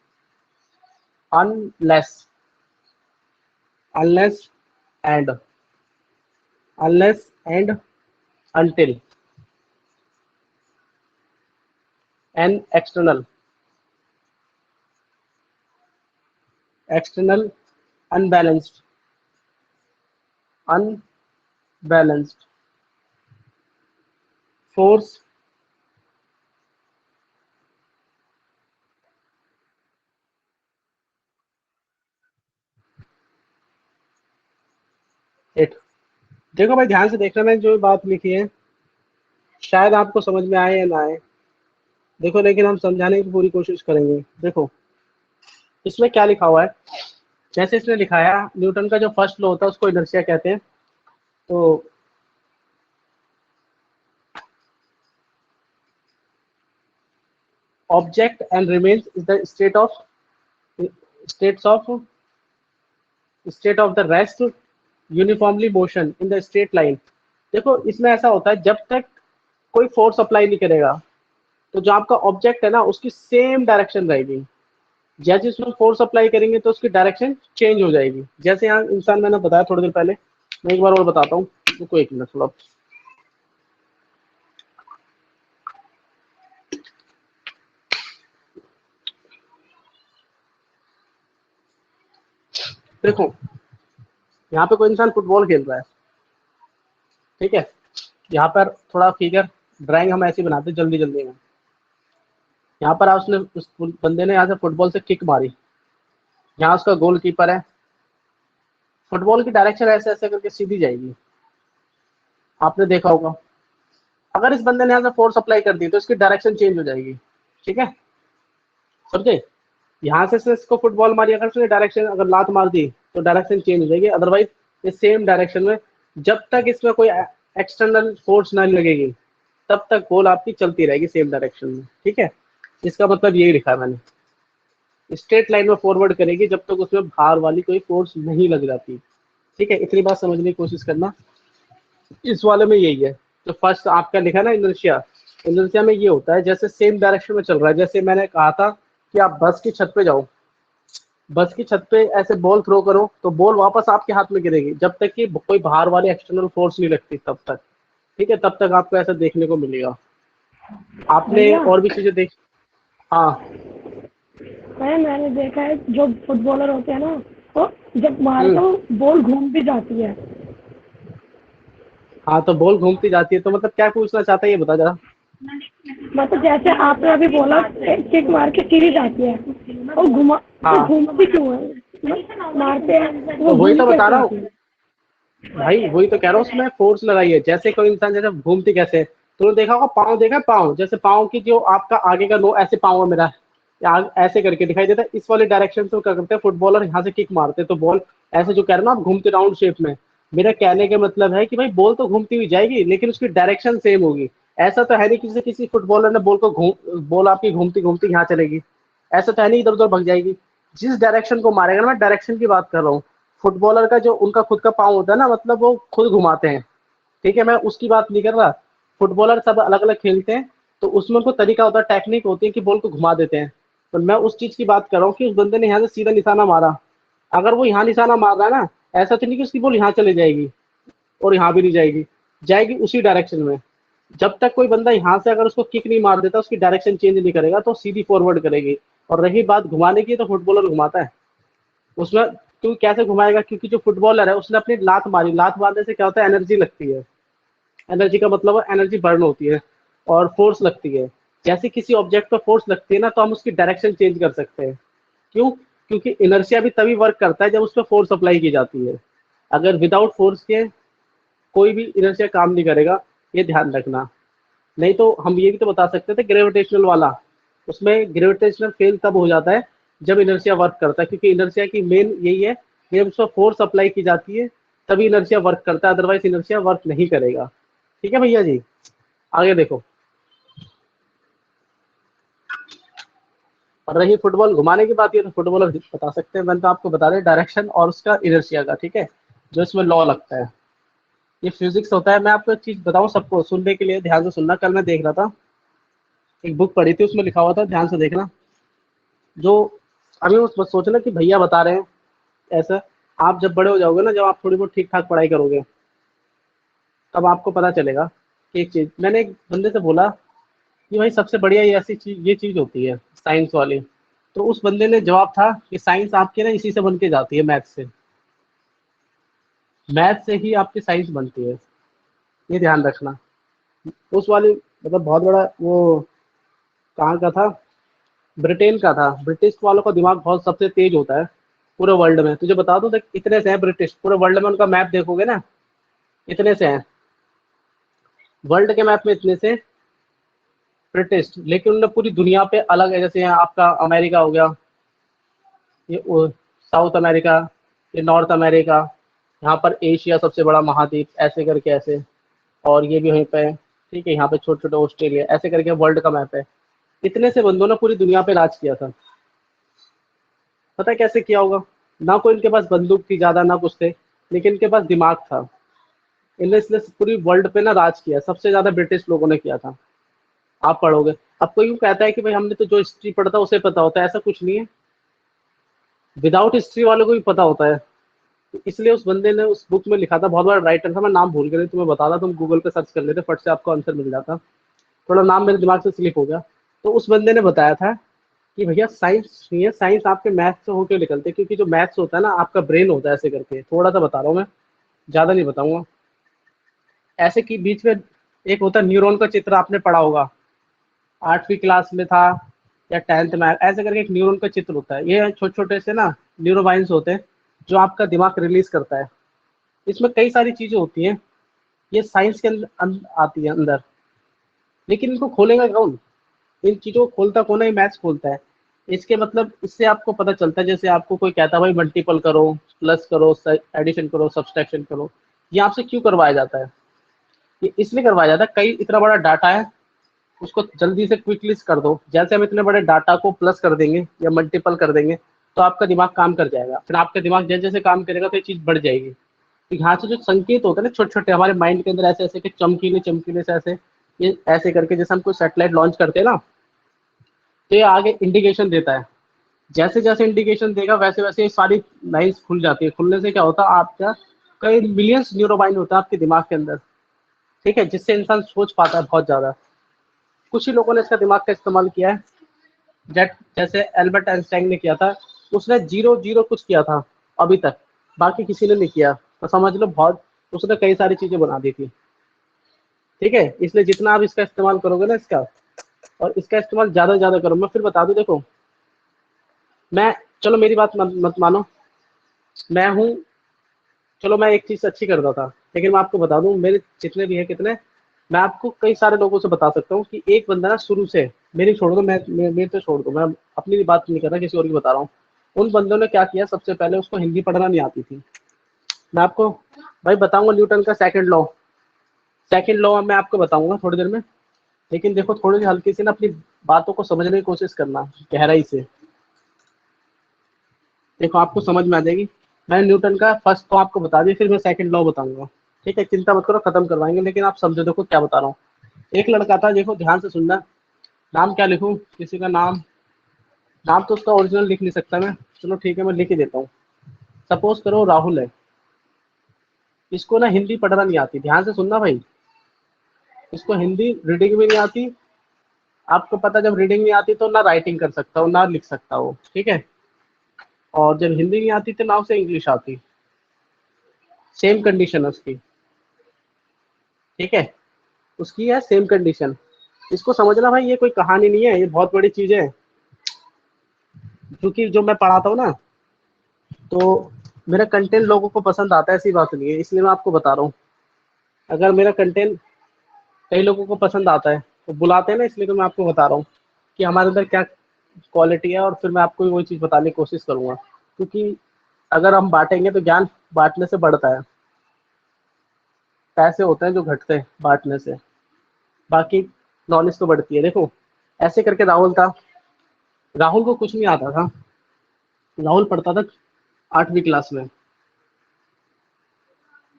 unless, unless and, unless and until an external, external unbalanced, unbalanced force it। देखो भाई ध्यान से देखना, मैंने जो बात लिखी है शायद आपको समझ में आए या ना आए, देखो लेकिन हम समझाने की पूरी कोशिश करेंगे। देखो इसमें क्या लिखा हुआ है, जैसे इसने लिखा है न्यूटन का जो फर्स्ट लॉ होता है उसको इनर्शिया कहते हैं। तो object and remains is the states of state of the rest uniformly motion in the straight line. देखो इसमें ऐसा होता है जब तक कोई फोर्स अप्लाई नहीं करेगा तो जो आपका ऑब्जेक्ट है ना उसकी सेम डायरेक्शन रहेगी। जैसे इसमें फोर्स अप्लाई करेंगे तो उसकी डायरेक्शन चेंज हो जाएगी। जैसे यहाँ इंसान मैंने बताया थोड़ी देर पहले, मैं एक बार और बताता हूँ, रुको एक मिनट थोड़ा। देखो यहाँ पे कोई इंसान फुटबॉल खेल रहा है, ठीक है। यहाँ पर थोड़ा फिगर ड्राइंग हम ऐसे बनाते हैं जल्दी जल्दी में। यहाँ पर उसने उस बंदे ने यहाँ से फुटबॉल से किक मारी, यहाँ उसका गोल कीपर है, फुटबॉल की डायरेक्शन ऐसे ऐसे करके सीधी जाएगी, आपने देखा होगा। अगर इस बंदे ने यहाँ से फोर्स अप्लाई कर दी तो इसकी डायरेक्शन चेंज हो जाएगी, ठीक है, समझे। यहाँ से इसको फुटबॉल मारी, अगर उसने डायरेक्शन अगर लात मार दी तो डायरेक्शन चेंज हो जाएगी, अदरवाइज इस सेम डायरेक्शन में जब तक इसमें कोई एक्सटर्नल फोर्स ना लगेगी तब तक बॉल आपकी चलती रहेगी सेम डायरेक्शन में, ठीक है। इसका मतलब यही लिखा है मैंने, स्ट्रेट लाइन में फॉरवर्ड करेगी जब तक उसमें बाहर वाली कोई फोर्स नहीं लग जाती, ठीक है। इतनी बात समझने की कोशिश करना। इस वाले में यही है, तो फर्स्ट आपका लिखा ना इनर्शिया, इनर्शिया में ये होता है जैसे सेम डायरेक्शन में चल रहा है। जैसे मैंने कहा था कि आप बस की छत पे जाओ, बस की छत पे ऐसे बॉल थ्रो करो तो बॉल वापस आपके हाथ में गिरेगी जब तक कि कोई बाहर वाली एक्सटर्नल फोर्स नहीं लगती तब तक, ठीक है। तब तक आपको ऐसा देखने को मिलेगा। आपने भैया और भी चीजें देख, हाँ मैंने देखा है जो फुटबॉलर होते हैं ना, वो जब मारते हम्म, हो बॉल घूम भी जाती है। हाँ तो बॉल घूमती जाती है, तो मतलब क्या पूछना चाहता है ये बता जरा। मतलब जैसे आपने अभी बोला किक मार के सीधी जाती है, और घुमा तो हाँ घूमती क्यों है? मारते हैं वो तो वही घूमी तो बता कैसे रहा हूँ आती है? भाई, वही तो कह रहा हूँ, उसमें फोर्स लगाई है। जैसे कोई इंसान जैसे घूमती कैसे है, तुमने देखा होगा पाँव, देखा है पाँव, जैसे पाँव की जो आपका आगे का नो ऐसे पाँव है मेरा, ऐसे करके दिखाई देता है, इस वाले डायरेक्शन से क्या करते हैं फुटबॉलर, यहाँ से किक मारते हैं तो बॉल ऐसे जो कह रहे हो ना आप घूमते राउंड शेप में। मेरा कहने का मतलब है कि भाई बॉल तो घूमती हुई जाएगी लेकिन उसकी डायरेक्शन सेम होगी। ऐसा तो है नहीं किसी किसी फुटबॉलर ने बॉल आपकी घूमती घूमती यहाँ चलेगी, ऐसा तो है नहीं इधर उधर भग जाएगी। जिस डायरेक्शन को मारेगा ना, मैं डायरेक्शन की बात कर रहा हूँ। फुटबॉलर का जो उनका खुद का पाँव होता है ना, मतलब वो खुद घुमाते हैं, ठीक है, मैं उसकी बात नहीं कर रहा। फुटबॉलर सब अलग अलग खेलते हैं तो उसमें उनको तरीका होता है, टेक्निक होती है कि बॉल को घुमा देते हैं। तो मैं उस चीज की बात कर रहा हूँ कि उस बंदे ने यहाँ से सीधा निशाना मारा, अगर वो यहाँ निशाना मार रहा है ना, ऐसा तो नहीं कि उसकी बॉल यहाँ चले जाएगी और यहाँ भी नहीं जाएगी, जाएगी उसी डायरेक्शन में। जब तक कोई बंदा यहाँ से अगर उसको किक नहीं मार देता, उसकी डायरेक्शन चेंज नहीं करेगा तो सीधी फॉरवर्ड करेगी। और रही बात घुमाने की, तो फुटबॉलर घुमाता है उसमें। तू कैसे घुमाएगा, क्योंकि जो फुटबॉलर है उसने अपनी लात मारी, लात मारने से क्या होता है, एनर्जी लगती है। एनर्जी का मतलब एनर्जी बर्न होती है और फोर्स लगती है। जैसे किसी ऑब्जेक्ट पर फोर्स लगती है ना, तो हम उसकी डायरेक्शन चेंज कर सकते हैं। क्यों? क्योंकि इनर्शिया भी तभी वर्क करता है जब उस पर फोर्स अप्लाई की जाती है। अगर विदाउट फोर्स के कोई भी इनर्शिया काम नहीं करेगा, ये ध्यान रखना। नहीं तो हम ये भी तो बता सकते थे ग्रेविटेशनल वाला, उसमें ग्रेविटेशनल फेल तब हो जाता है जब इनर्शिया वर्क करता है, क्योंकि इनर्शिया की मेन यही है कि जब उसको फोर्स अप्लाई की जाती है तभी इनर्शिया वर्क करता है, अदरवाइज इनर्शिया वर्क नहीं करेगा। ठीक है भैया जी, आगे देखो। और रही फुटबॉल घुमाने की बात, ये तो फुटबॉलर बता सकते हैं, मैंने तो आपको बता दें डायरेक्शन और उसका इनर्शिया का, ठीक है, जो इसमें लॉ लगता है। ये फिजिक्स होता है। मैं आपको एक चीज बताऊं, सबको सुनने के लिए ध्यान से सुनना। कल मैं देख रहा था, एक बुक पढ़ी थी, उसमें लिखा हुआ था, ध्यान से देखना। जो अभी उस बस सोचना कि भैया बता रहे हैं ऐसा, आप जब बड़े हो जाओगे ना, जब आप थोड़ी बहुत ठीक ठाक पढ़ाई करोगे, तब आपको पता चलेगा कि एक चीज मैंने एक बंदे से बोला कि भाई सबसे बढ़िया ये ऐसी चीज, ये चीज होती है साइंस वाली। तो उस बंदे ने जवाब था कि साइंस आपके ना इसी से बन के जाती है, मैथ से। मैथ से ही आपकी साइंस बनती है, ये ध्यान रखना। उस वाली मतलब बहुत बड़ा वो कहाँ का था, ब्रिटेन का था। ब्रिटिश वालों का दिमाग बहुत सबसे तेज होता है पूरे वर्ल्ड में। तुझे बता दूं, देख इतने से हैं ब्रिटिश, पूरे वर्ल्ड में उनका मैप देखोगे ना, इतने से हैं वर्ल्ड के मैप में, इतने से ब्रिटिश। लेकिन उन्होंने पूरी दुनिया पे अलग है, जैसे यहाँ आपका अमेरिका हो गया, ये साउथ अमेरिका, ये नॉर्थ अमेरिका, यहाँ पर एशिया सबसे बड़ा महाद्वीप, ऐसे करके ऐसे, और ये भी वहीं पे है, ठीक है। यहाँ पे छोटे छोटे ऑस्ट्रेलिया, ऐसे करके वर्ल्ड का मैप है। इतने से बंदों ने पूरी दुनिया पे राज किया था। पता है कैसे किया होगा? ना कोई इनके पास बंदूक थी ज्यादा, ना कुछ थे, लेकिन इनके पास दिमाग था। इनने इसलिए पूरी वर्ल्ड पे ना राज किया, सबसे ज्यादा ब्रिटिश लोगों ने किया था। आप पढ़ोगे, अब कोई यूं कहता है कि भाई हमने तो जो हिस्ट्री पढ़ता है उसे पता होता है, ऐसा कुछ नहीं है। विदाउट हिस्ट्री वालों को भी पता होता है। तो इसलिए उस बंदे ने उस बुक में लिखा था, बहुत बड़ा राइटर था, मैं नाम भूल गया, तुम्हें बता रहा, तुम गूगल पे सर्च कर लेते, फट से आपको आंसर मिल जाता। थोड़ा नाम मेरे दिमाग से स्लिप हो गया। तो उस बंदे ने बताया था कि भैया साइंस नहीं है, साइंस आपके मैथ्स से होकर निकलते हैं, क्योंकि जो मैथ्स होता है ना, आपका ब्रेन होता है, ऐसे करके थोड़ा सा बता रहा हूँ मैं, ज्यादा नहीं बताऊंगा। ऐसे कि बीच में एक होता है न्यूरॉन का चित्र, आपने पढ़ा होगा, 8वीं क्लास में था या 10th में, ऐसे करके एक न्यूरॉन का चित्र होता है। ये छोटे छोटे से ना न्यूरोबाइंस होते हैं, जो आपका दिमाग रिलीज करता है। इसमें कई सारी चीजें होती हैं, ये साइंस के अंदर आती है अंदर, लेकिन इनको खोलेगा कौन? इन चीजों को खोलता कौन है? मैथ्स खोलता है। इसके मतलब इससे आपको पता चलता है, जैसे आपको कोई कहता है भाई मल्टीपल करो, प्लस करो, एडिशन करो, सब्सट्रैक्शन करो, ये आपसे क्यों करवाया जाता है? ये इसलिए करवाया जाता है, कई इतना बड़ा डाटा है, उसको जल्दी से क्विकली कर दो। जैसे हम इतने बड़े डाटा को प्लस कर देंगे या मल्टीपल कर देंगे, तो आपका दिमाग काम कर जाएगा। फिर आपका दिमाग जैसे जैसे काम करेगा तो ये चीज बढ़ जाएगी। तो यहाँ से जो संकेत होते हैं ना छोटे छोटे, हमारे माइंड के अंदर ऐसे ऐसे के चमकीले चमकीले से ऐसे, ये ऐसे करके, जैसे हम कोई सैटेलाइट लॉन्च करते हैं ना, तो ये आगे इंडिकेशन देता है। जैसे जैसे इंडिकेशन देगा वैसे वैसे ये सारी लाइन्स खुल जाती है। खुलने से क्या होता है, आपका कई मिलियंस न्यूरोमाइन होता है आपके दिमाग के अंदर, ठीक है, जिससे इंसान सोच पाता है बहुत ज्यादा। कुछ ही लोगों ने इसका दिमाग का इस्तेमाल किया है, जैसे एल्बर्ट आइंस्टाइन ने किया था, उसने जीरो जीरो कुछ किया था अभी तक, बाकी किसी ने नहीं किया। तो समझ लो बहुत, उसने कई सारी चीजें बना दी थी, ठीक है। इसलिए जितना आप इसका इस्तेमाल करोगे ना इसका, और इसका इस्तेमाल ज्यादा से ज्यादा करो। मैं फिर बता दूं, देखो मैं, चलो मेरी बात मत मानो, मैं हूँ, चलो मैं एक चीज अच्छी करता था, लेकिन मैं आपको बता दूं, मेरे जितने भी है कितने, मैं आपको कई सारे लोगों से बता सकता हूँ कि एक बंदा ना शुरू से, मेरी छोड़ दो, मेरी तो छोड़ दो, मैं अपनी बात नहीं कर रहा, किसी और की बता रहा हूँ। उन बंदों ने क्या किया, सबसे पहले उसको हिंदी पढ़ना नहीं आती थी। मैं आपको भाई बताऊंगा न्यूटन का सेकंड लॉ मैं आपको बताऊंगा थोड़ी देर में। लेकिन देखो थोड़ी सी हल्की सी ना अपनी बातों को समझने की कोशिश करना गहराई से, देखो आपको समझ में आ जाएगी। मैंने न्यूटन का फर्स्ट लॉ आपको बता दिया, फिर मैं सेकंड लॉ बताऊंगा, ठीक है, चिंता मत करो, खत्म करवाएंगे। लेकिन आप समझो, देखो क्या बता रहा हूँ। एक लड़का था, देखो ध्यान से सुनना, नाम क्या लिखूं, किसी का नाम, नाम तो उसका ओरिजिनल लिख नहीं सकता मैं, चलो ठीक है मैं लिख ही देता हूँ। सपोज करो राहुल है, इसको ना हिंदी पढ़ना नहीं आती, ध्यान से सुनना भाई, इसको हिंदी रीडिंग भी नहीं आती। आपको पता, जब रीडिंग नहीं आती तो ना राइटिंग कर सकता हो ना लिख सकता हो, ठीक है। और जब हिंदी नहीं आती तो ना उसे इंग्लिश आती, सेम कंडीशन है उसकी, ठीक है, उसकी है सेम कंडीशन। इसको समझना भाई, ये कोई कहानी नहीं है, ये बहुत बड़ी चीज है। क्योंकि जो मैं पढ़ाता हूँ ना, तो मेरा कंटेंट लोगों को पसंद आता है, ऐसी बात नहीं है, इसलिए मैं आपको बता रहा हूँ। अगर मेरा कंटेंट कई लोगों को पसंद आता है तो बुलाते हैं ना, इसलिए तो मैं आपको बता रहा हूँ कि हमारे अंदर क्या क्वालिटी है, और फिर मैं आपको वही चीज़ बताने की कोशिश करूंगा। क्योंकि अगर हम बांटेंगे तो ज्ञान बांटने से बढ़ता है, पैसे होते हैं जो घटते हैं बांटने से, बाकी नॉलेज तो बढ़ती है। देखो ऐसे करके राहुल था, राहुल को कुछ नहीं आता था, राहुल पढ़ता था 8वीं क्लास में,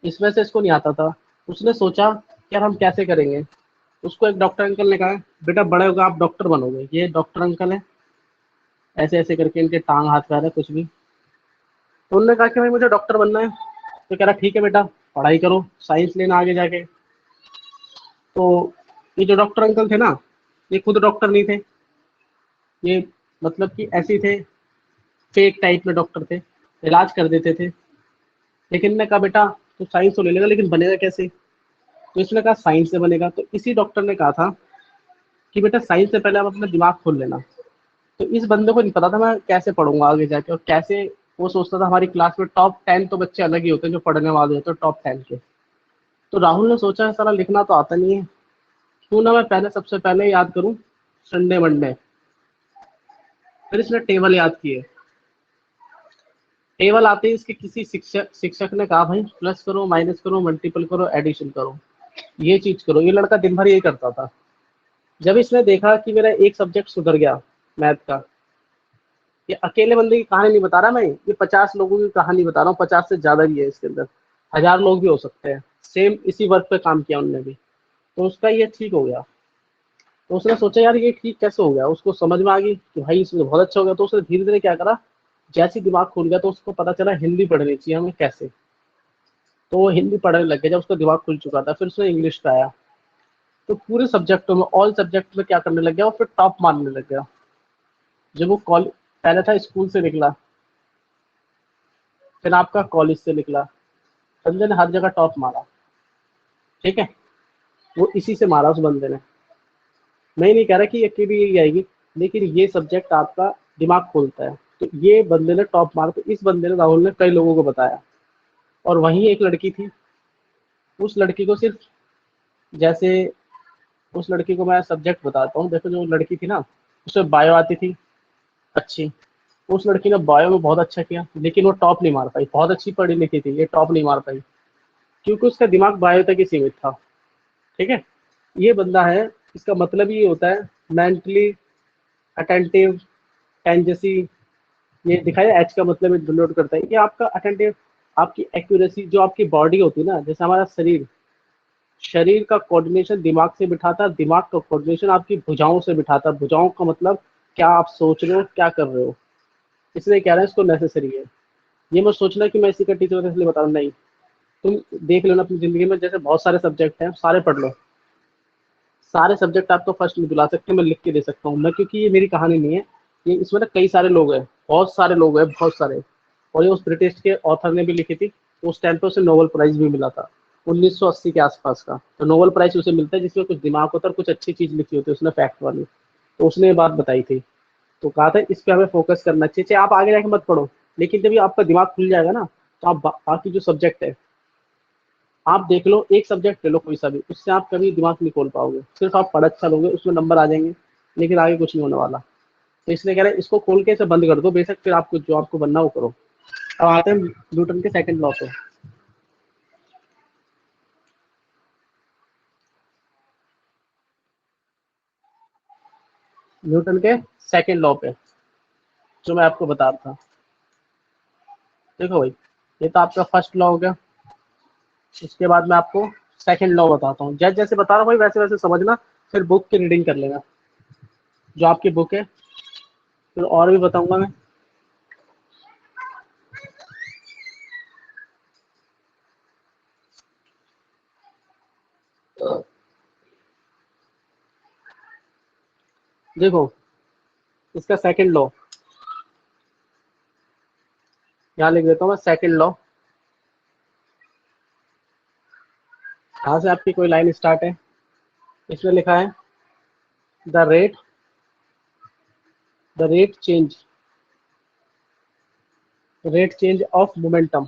इसमें से इसको नहीं आता था। उसने सोचा यार हम कैसे करेंगे। उसको एक डॉक्टर अंकल ने कहा, बेटा बड़े होगा आप डॉक्टर बनोगे। ये डॉक्टर अंकल है, ऐसे ऐसे करके इनके टांग हाथ पैर है कुछ भी। तो उन्होंने कहा कि भाई मुझे डॉक्टर बनना है। तो कह रहा ठीक है बेटा, पढ़ाई करो, साइंस लेना आगे जाके। तो ये जो डॉक्टर अंकल थे ना, ये खुद डॉक्टर नहीं थे, ये मतलब कि ऐसे ही थे, फेक टाइप में डॉक्टर थे, इलाज कर देते थे। लेकिन ने कहा बेटा तो साइंस तो ले लेगा, लेकिन बनेगा कैसे? तो इसने कहा साइंस से बनेगा। तो इसी डॉक्टर ने कहा था कि बेटा साइंस से पहले आप अपना दिमाग खोल लेना। तो इस बंदे को नहीं पता था मैं कैसे पढ़ूंगा आगे जाके, और कैसे, वो सोचता था हमारी क्लास में टॉप 10 तो बच्चे अलग ही होते हैं जो पढ़ने वाले होते हैं टॉप 10 के। तो राहुल ने सोचा साला लिखना तो आता नहीं है, क्यों ना मैं पहले सबसे पहले याद करूं संडे मंडे। फिर इसने टेबल याद किए, टेबल आते ही इसके किसी शिक्षक ने कहा भाई प्लस करो, माइनस करो, मल्टीपल करो, एडिशन करो, ये चीज करो। ये लड़का दिन भर यही करता था। जब इसने देखा कि मेरा एक सब्जेक्ट सुधर गया मैथ का, ये अकेले बंदे की कहानी नहीं बता रहा मैं, ये 50 लोगों की कहानी बता रहा हूँ, 50 से ज्यादा भी है इसके अंदर, 1000 लोग भी हो सकते हैं, सेम इसी वर्क पे काम किया उनने भी। तो उसका ये ठीक हो गया। तो उसने सोचा यार ये ठीक कैसे हो गया, उसको समझ में आ गई कि भाई इसमें बहुत अच्छा हो गया। तो उसने धीरे धीरे क्या करा, जैसे ही दिमाग खुल गया तो उसको पता चला हिंदी पढ़नी चाहिए हमें कैसे। तो वो हिंदी पढ़ने लग गया जब उसका दिमाग खुल चुका था। फिर उसने इंग्लिश पे आया, तो पूरे सब्जेक्टों में, ऑल सब्जेक्ट में क्या करने लग गया, और फिर टॉप मारने लग गया। जब वो कॉलेज, पहले था स्कूल से निकला, फिर आपका कॉलेज से निकला, बंदे ने हर जगह टॉप मारा। ठीक है, वो इसी से मारा उस बंदे ने। मैं नहीं कह रहा कि अकेली यही आएगी, लेकिन ये सब्जेक्ट आपका दिमाग खोलता है। तो ये बंदे ने टॉप मारा, तो इस बंदे ने, राहुल ने, कई लोगों को बताया। और वहीं एक लड़की थी, उस लड़की को सिर्फ, जैसे उस लड़की को मैं सब्जेक्ट बताता हूँ। देखो जो लड़की थी ना, उसमें बायो आती थी अच्छी, उस लड़की ने बायो में बहुत अच्छा किया, लेकिन वो टॉप नहीं मार पाई। बहुत अच्छी पढ़ी लिखी थी, ये टॉप नहीं मार पाई, क्योंकि उसका दिमाग बायो तक ही सीमित था। ठीक है, ये बंदा है, इसका मतलब ये होता है मेंटली अटेंटिव, टेंजेसी। ये दिखाया, एच का मतलब डिनोट करता है कि आपका अटेंटिव, आपकी एक्यूरेसी, जो आपकी बॉडी होती है ना, जैसे हमारा शरीर, शरीर का कोऑर्डिनेशन दिमाग से बिठाता है, दिमाग का कोऑर्डिनेशन आपकी भुजाओं से बिठाता है। भुजाओं का मतलब क्या आप सोच रहे हो, क्या कर रहे हो, इसलिए कह रहे हैं इसको नेसेसरी है। ये मत सोचना कि मैं इसी का टीचर हूं इसलिए बता रहा हूं, नहीं। तुम देख लो ना अपनी जिंदगी में, जैसे बहुत सारे सब्जेक्ट हैं, सारे पढ़ लो। सारे सब्जेक्ट आपको फर्स्ट में दिला सकते हैं, मैं लिख के दे सकता हूँ मैं, क्योंकि ये मेरी कहानी नहीं है। ये इसमें ना कई सारे लोग हैं, बहुत सारे लोग हैं, बहुत सारे। और ये उस ब्रिटिश के ऑथर ने भी लिखी थी, तो उस टाइम पे उसे नोबेल प्राइज भी मिला था, 1980 के आसपास का। तो नोबेल प्राइज उसे मिलता है जिसमें कुछ दिमाग होता है और कुछ अच्छी चीज लिखी होती है उसने, फैक्ट वाली। तो उसने ये बात बताई थी, तो कहा था इस पे हमें फोकस करना चाहिए। चाहे आप आगे जाके मत पढ़ो, लेकिन जब ये आपका दिमाग खुल जाएगा ना, तो आप बाकी जो सब्जेक्ट है, आप देख लो, एक सब्जेक्ट ले लो कोई सा भी, उससे आप कभी दिमाग नहीं खोल पाओगे। सिर्फ आप पढ़ अच्छा लोगे, उसमें नंबर आ जाएंगे, लेकिन आगे कुछ नहीं होने वाला। तो इसलिए कह रहे हैं इसको खोल के इसे बंद कर दो बेशक, फिर आपको जो आपको बनना वो करो। अब आते हैं न्यूटन के सेकंड लॉ पे। न्यूटन के सेकंड लॉ पे जो मैं आपको बता रहा था। देखो भाई, ये तो आपका फर्स्ट लॉ हो गया। इसके बाद मैं आपको सेकंड लॉ बताता हूँ। जैसे जैसे बता रहा हूँ भाई, वैसे वैसे समझना, फिर बुक की रीडिंग कर लेना, जो आपकी बुक है। फिर और भी बताऊंगा मैं। देखो, इसका सेकंड लॉ यहाँ लिख देता हूँ मैं, सेकंड लॉ। यहाँ से आपकी कोई लाइन स्टार्ट है, इसमें लिखा है the rate, the rate change of momentum,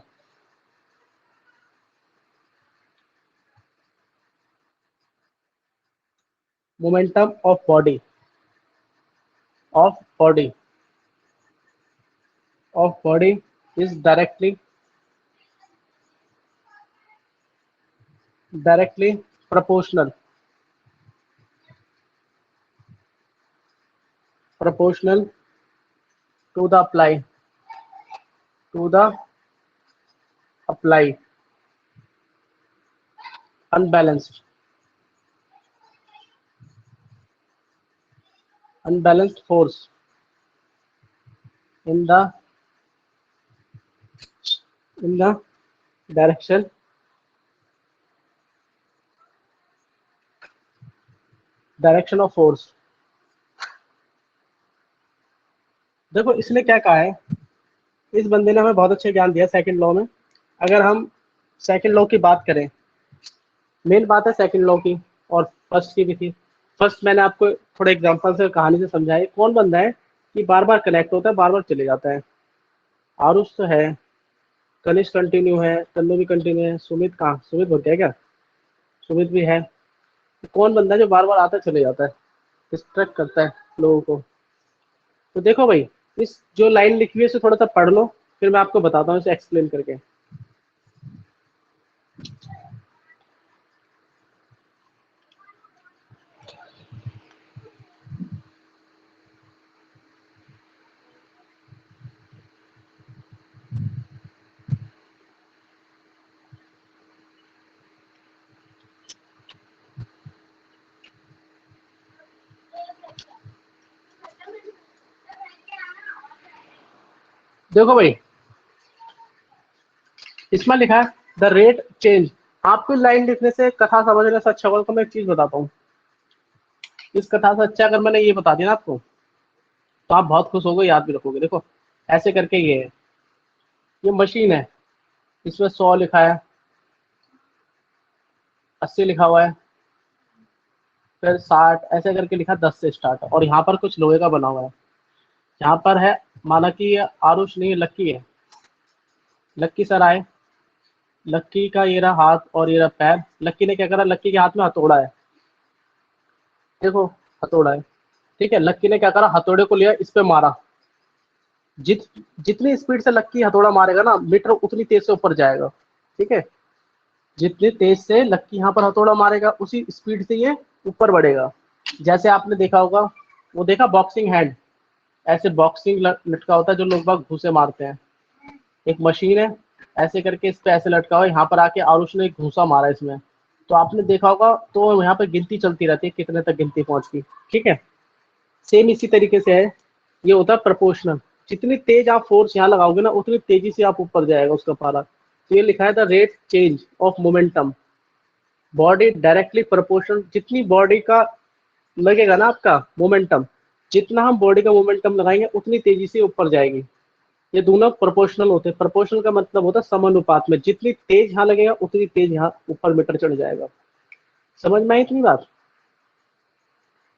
momentum of body is directly proportional proportional to the to the apply unbalanced force in the in the direction of force। देखो इसने क्या कहा है, इस बंदे ने हमें बहुत अच्छा ज्ञान दिया सेकंड लॉ में। अगर हम सेकंड लॉ की बात करें, मेन बात है सेकंड लॉ की, और फर्स्ट की भी थी। फर्स्ट मैंने आपको थोड़े एग्जांपल से, कहानी से समझाया। कौन बंदा है कि बार बार कनेक्ट होता है, बार बार चले जाता है। आरुष तो है, कनिष्क कंटिन्यू है, तन्नू भी कंटिन्यू है, सुमित कहाँ, सुमित बोलते हैं क्या, सुमित भी है। तो कौन बंदा है जो बार बार आता है चले जाता है, डिस्ट्रैक्ट करता है लोगों को। तो देखो भाई, इस जो लाइन लिखी हुई है इसे थोड़ा सा पढ़ लो, फिर मैं आपको बताता हूँ इसे एक्सप्लेन करके। देखो भाई, इसमें लिखा है द रेट चेंज। आपको लाइन लिखने से कथा समझने से अच्छा होगा। तो मैं एक चीज बताता हूँ, इस कथा से अच्छा अगर मैंने ये बता दिया ना आपको, तो आप बहुत खुश होगे, याद भी रखोगे। देखो ऐसे करके ये है, ये मशीन है, इसमें 100 लिखा है, 80 लिखा हुआ है, फिर 60 ऐसे करके लिखा, 10 से स्टार्ट। और यहाँ पर कुछ लोहे का बना हुआ है। यहाँ पर है, माना कि ये आरुष नहीं, लक्की है। लक्की सर आए, लक्की का ये रहा हाथ और ये रहा पैर। लक्की ने क्या करा, लक्की के हाथ में हथौड़ा है, देखो हथौड़ा है। ठीक है, लक्की ने क्या करा, हथौड़े को लिया, इस पे मारा। जित जितनी स्पीड से लक्की हथौड़ा मारेगा ना, मीटर उतनी तेज से ऊपर जाएगा। ठीक है, जितनी तेज से लक्की यहाँ पर हथौड़ा मारेगा, उसी स्पीड से ये ऊपर बढ़ेगा। जैसे आपने देखा होगा, वो देखा बॉक्सिंग हैंड, ऐसे बॉक्सिंग लटका होता है जो लोग बाग घूसे मारते हैं। एक मशीन है, ऐसे करके इस पे ऐसे लटका हुआ है। यहाँ पर आके आरुष ने एक घूसा मारा इसमें, तो आपने देखा होगा, तो यहाँ पे गिनती चलती रहती है कितने तक गिनती पहुंच गई। ठीक है, सेम इसी तरीके से है, ये होता है प्रोपोर्शनल। जितनी तेज आप फोर्स यहाँ लगाओगे ना, उतनी तेजी से आप ऊपर जाएगा उसका पारा। तो ये लिखा है the rate change of momentum body directly proportional. जितनी बॉडी का लगेगा ना आपका मोमेंटम, जितना हम बॉडी का मोमेंटम लगाएंगे, उतनी तेजी से ऊपर जाएगी। ये दोनों प्रोपोर्शनल होते हैं। प्रोपोर्शनल का मतलब होता है समानुपात में, जितनी तेज यहाँ लगेगा उतनी तेज यहाँ ऊपर मीटर चढ़ जाएगा। समझ में आई इतनी बात?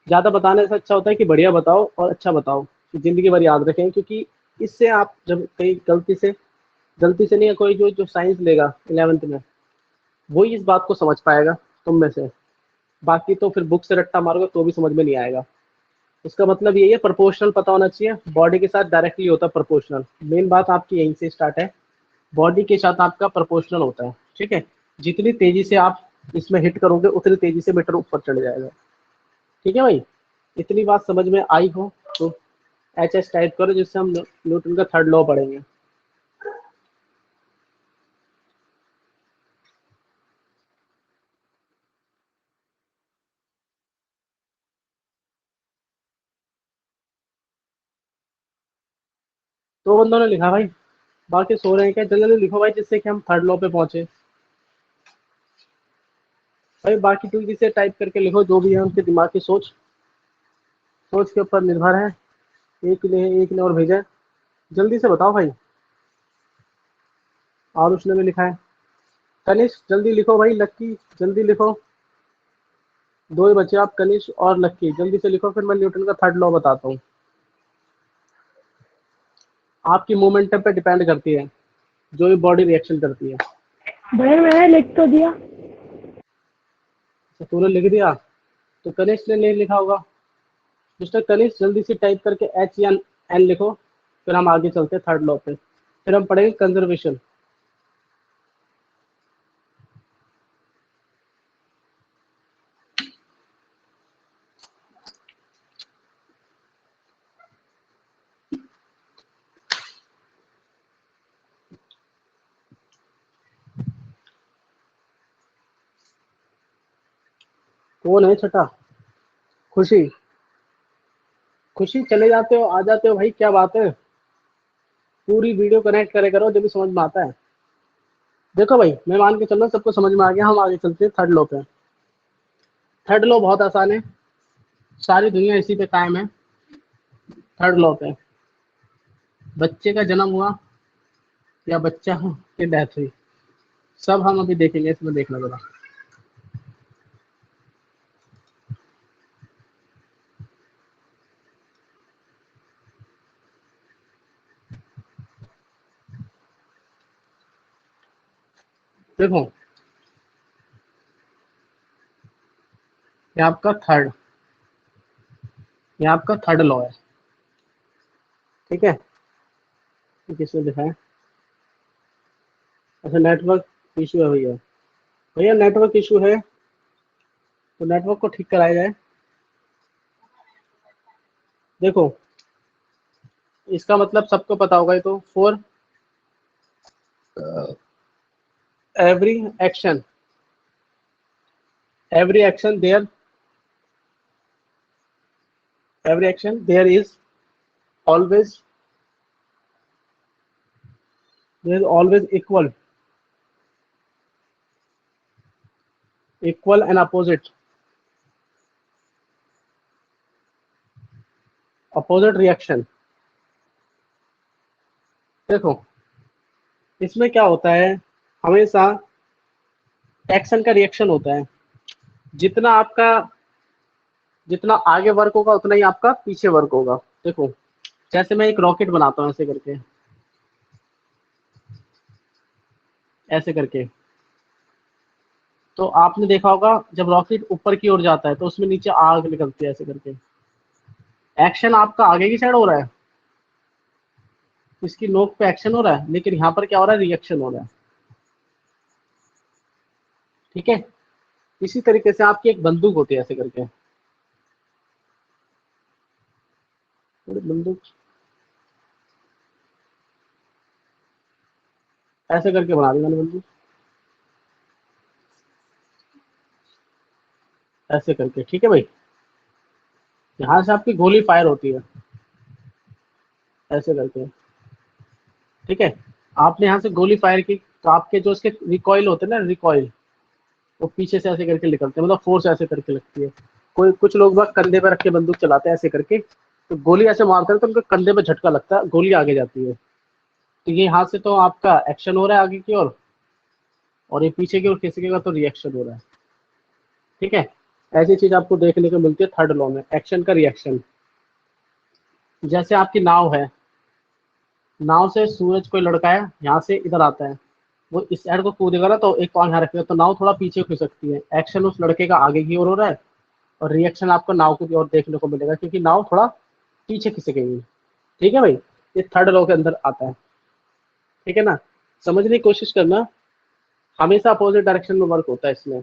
ज्यादा बताने से अच्छा होता है कि बढ़िया बताओ और अच्छा बताओ, कि जिंदगी भर याद रखें। क्योंकि इससे आप जब कहीं गलती से नहीं, कोई जो जो साइंस लेगा 11th में, वही इस बात को समझ पाएगा तुम में से। बाकी तो फिर बुक से रट्टा मारोगे तो भी समझ में नहीं आएगा। इसका मतलब यही है, प्रोपोर्शनल पता होना चाहिए। बॉडी के साथ डायरेक्टली होता है प्रोपोर्शनल। मेन बात आपकी यहीं से स्टार्ट है, बॉडी के साथ आपका प्रोपोर्शनल होता है। ठीक है, जितनी तेजी से आप इसमें हिट करोगे, उतनी तेजी से मीटर ऊपर चढ़ जाएगा। ठीक है भाई, इतनी बात समझ में आई हो तो HS टाइप करो, जिससे हम न्यूटन का थर्ड लॉ पढ़ेंगे। तो बंदों ने लिखा भाई, बाकी सो रहे हैं क्या? जल्दी जल्दी लिखो भाई, जिससे कि हम थर्ड लॉ पे पहुंचे। भाई बाकी जल्दी से टाइप करके लिखो, जो भी है उनके दिमाग की सोच, सोच के ऊपर निर्भर है। एक ने और भेजा है, जल्दी से बताओ भाई। और उसने भी लिखा है, कनिष्क जल्दी लिखो भाई, लक्की जल्दी लिखो। दो ही बचे आप, कनिष्क और लक्की, जल्दी से लिखो, फिर मैं न्यूटन का थर्ड लॉ बताता हूँ। आपकी मोमेंटम पे डिपेंड करती है जो भी बॉडी रिएक्शन करती है। भैया मैंने लिख तो दिया। तो तूने लिख दिया, तो कनिष्क ने नहीं लिखा होगा। मिस्टर कनिष्क जल्दी से टाइप करके H या N लिखो, फिर हम आगे चलते हैं थर्ड लॉ पे, फिर हम पढ़ेंगे कंजर्वेशन। कौन है छठा? खुशी। खुशी चले जाते हो आ जाते हो भाई, क्या बात है? पूरी वीडियो कनेक्ट करे करो, जब भी समझ में आता है। देखो भाई, मैं मान के चल रहा हूँ सबको समझ में आ गया। हम आगे चलते हैं थर्ड लॉ पे। थर्ड लॉ बहुत आसान है, सारी दुनिया इसी पे कायम है। थर्ड लॉ पे, बच्चे का जन्म हुआ या बच्चा की डेथ हुई, सब हम अभी देखेंगे। इसमें देखना जरा, देखो ये आपका थर्ड लॉ है। ठीक है, किसने लिखा है? अच्छा, नेटवर्क इशू है भैया। भैया नेटवर्क इशू है, तो नेटवर्क को ठीक कराया जाए। देखो, इसका मतलब सबको पता होगा, ये तो for every action, every action there, every action there is always, there is always equal and opposite reaction. देखो, इसमें क्या होता है, हमेशा एक्शन का रिएक्शन होता है। जितना आपका, जितना आगे वर्क होगा उतना ही आपका पीछे वर्क होगा। देखो, जैसे मैं एक रॉकेट बनाता हूँ ऐसे करके, ऐसे करके, तो आपने देखा होगा जब रॉकेट ऊपर की ओर जाता है तो उसमें नीचे आग निकलती है ऐसे करके। एक्शन आपका आगे की साइड हो रहा है, इसकी नोक पे एक्शन हो रहा है, लेकिन यहाँ पर क्या हो रहा है, रिएक्शन हो रहा है। ठीक है, इसी तरीके से आपकी एक बंदूक होती है ऐसे करके, बंदूक ऐसे करके बना दी मैंने बंदूक, ऐसे करके। ठीक है भाई, यहाँ से आपकी गोली फायर होती है ऐसे करके। ठीक है, आपने यहाँ से गोली फायर की तो आपके जो उसके रिकॉइल होते हैं ना, रिकॉइल, वो पीछे से ऐसे करके निकलते हैं, मतलब फोर्स ऐसे करके लगती है। कोई कुछ लोग बस कंधे पे रख के बंदूक चलाते हैं ऐसे करके, तो गोली ऐसे मारते हैं तो उनके कंधे पे झटका लगता है, गोली आगे जाती है। तो ये हाथ से तो आपका एक्शन हो रहा है आगे की ओर, और ये पीछे की ओर खिसकेगा तो रिएक्शन हो रहा है। ठीक है, ऐसी चीज आपको देखने को मिलती है थर्ड लॉ में, एक्शन का रिएक्शन। जैसे आपकी नाव है, नाव से सूरज कोई लड़का है यहाँ से इधर आता है, वो इस साइड को कूदेगा ना तो एक पाँव यहाँ रखेगा तो नाव थोड़ा पीछे खिसकती है। एक्शन उस लड़के का आगे की ओर हो रहा है, और रिएक्शन आपको नाव की ओर देखने को मिलेगा क्योंकि नाव थोड़ा पीछे खिसकेगी। ठीक है भाई, ये थर्ड लॉ के अंदर आता है। ठीक है ना, समझने की कोशिश करना, हमेशा अपोजिट डायरेक्शन में वर्क होता है इसमें।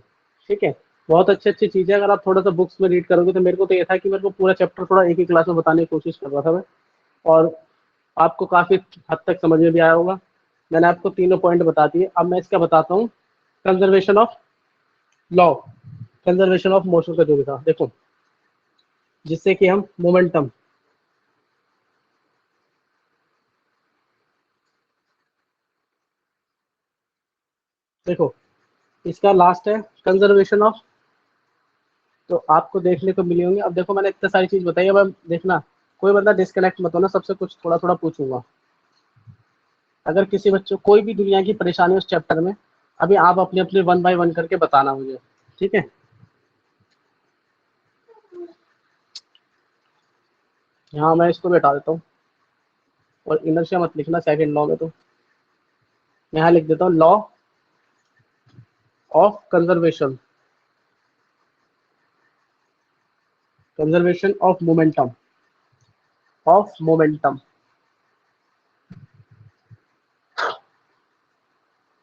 ठीक है, बहुत अच्छी अच्छी चीज़ है। अगर आप थोड़ा सा बुक्स में रीड करोगे तो मेरे को तो ये था कि मेरे को पूरा चैप्टर थोड़ा एक ही क्लास में बताने की कोशिश कर रहा था मैं, और आपको काफ़ी हद तक समझ में भी आया होगा। मैंने आपको तीनों पॉइंट बता दिए, अब मैं इसका बताता हूँ conservation of law, conservation of motion का जो भी था। देखो, जिससे कि हम मोमेंटम, देखो इसका लास्ट है कंजर्वेशन ऑफ, तो आपको देखने को मिली होंगी। अब देखो, मैंने इतनी सारी चीज बताई, अब देखना कोई बंदा डिस्कनेक्ट मत होना, सबसे कुछ थोड़ा थोड़ा पूछूंगा। अगर किसी बच्चों कोई भी दुनिया की परेशानी उस चैप्टर में, अभी आप अपने अपने वन बाय वन करके बताना मुझे। ठीक है, यहाँ मैं इसको बैठा देता हूँ, और इनर्शिया मत लिखना सेकंड लॉ में, तो मैं यहाँ लिख देता हूँ law of conservation, conservation of momentum, of momentum,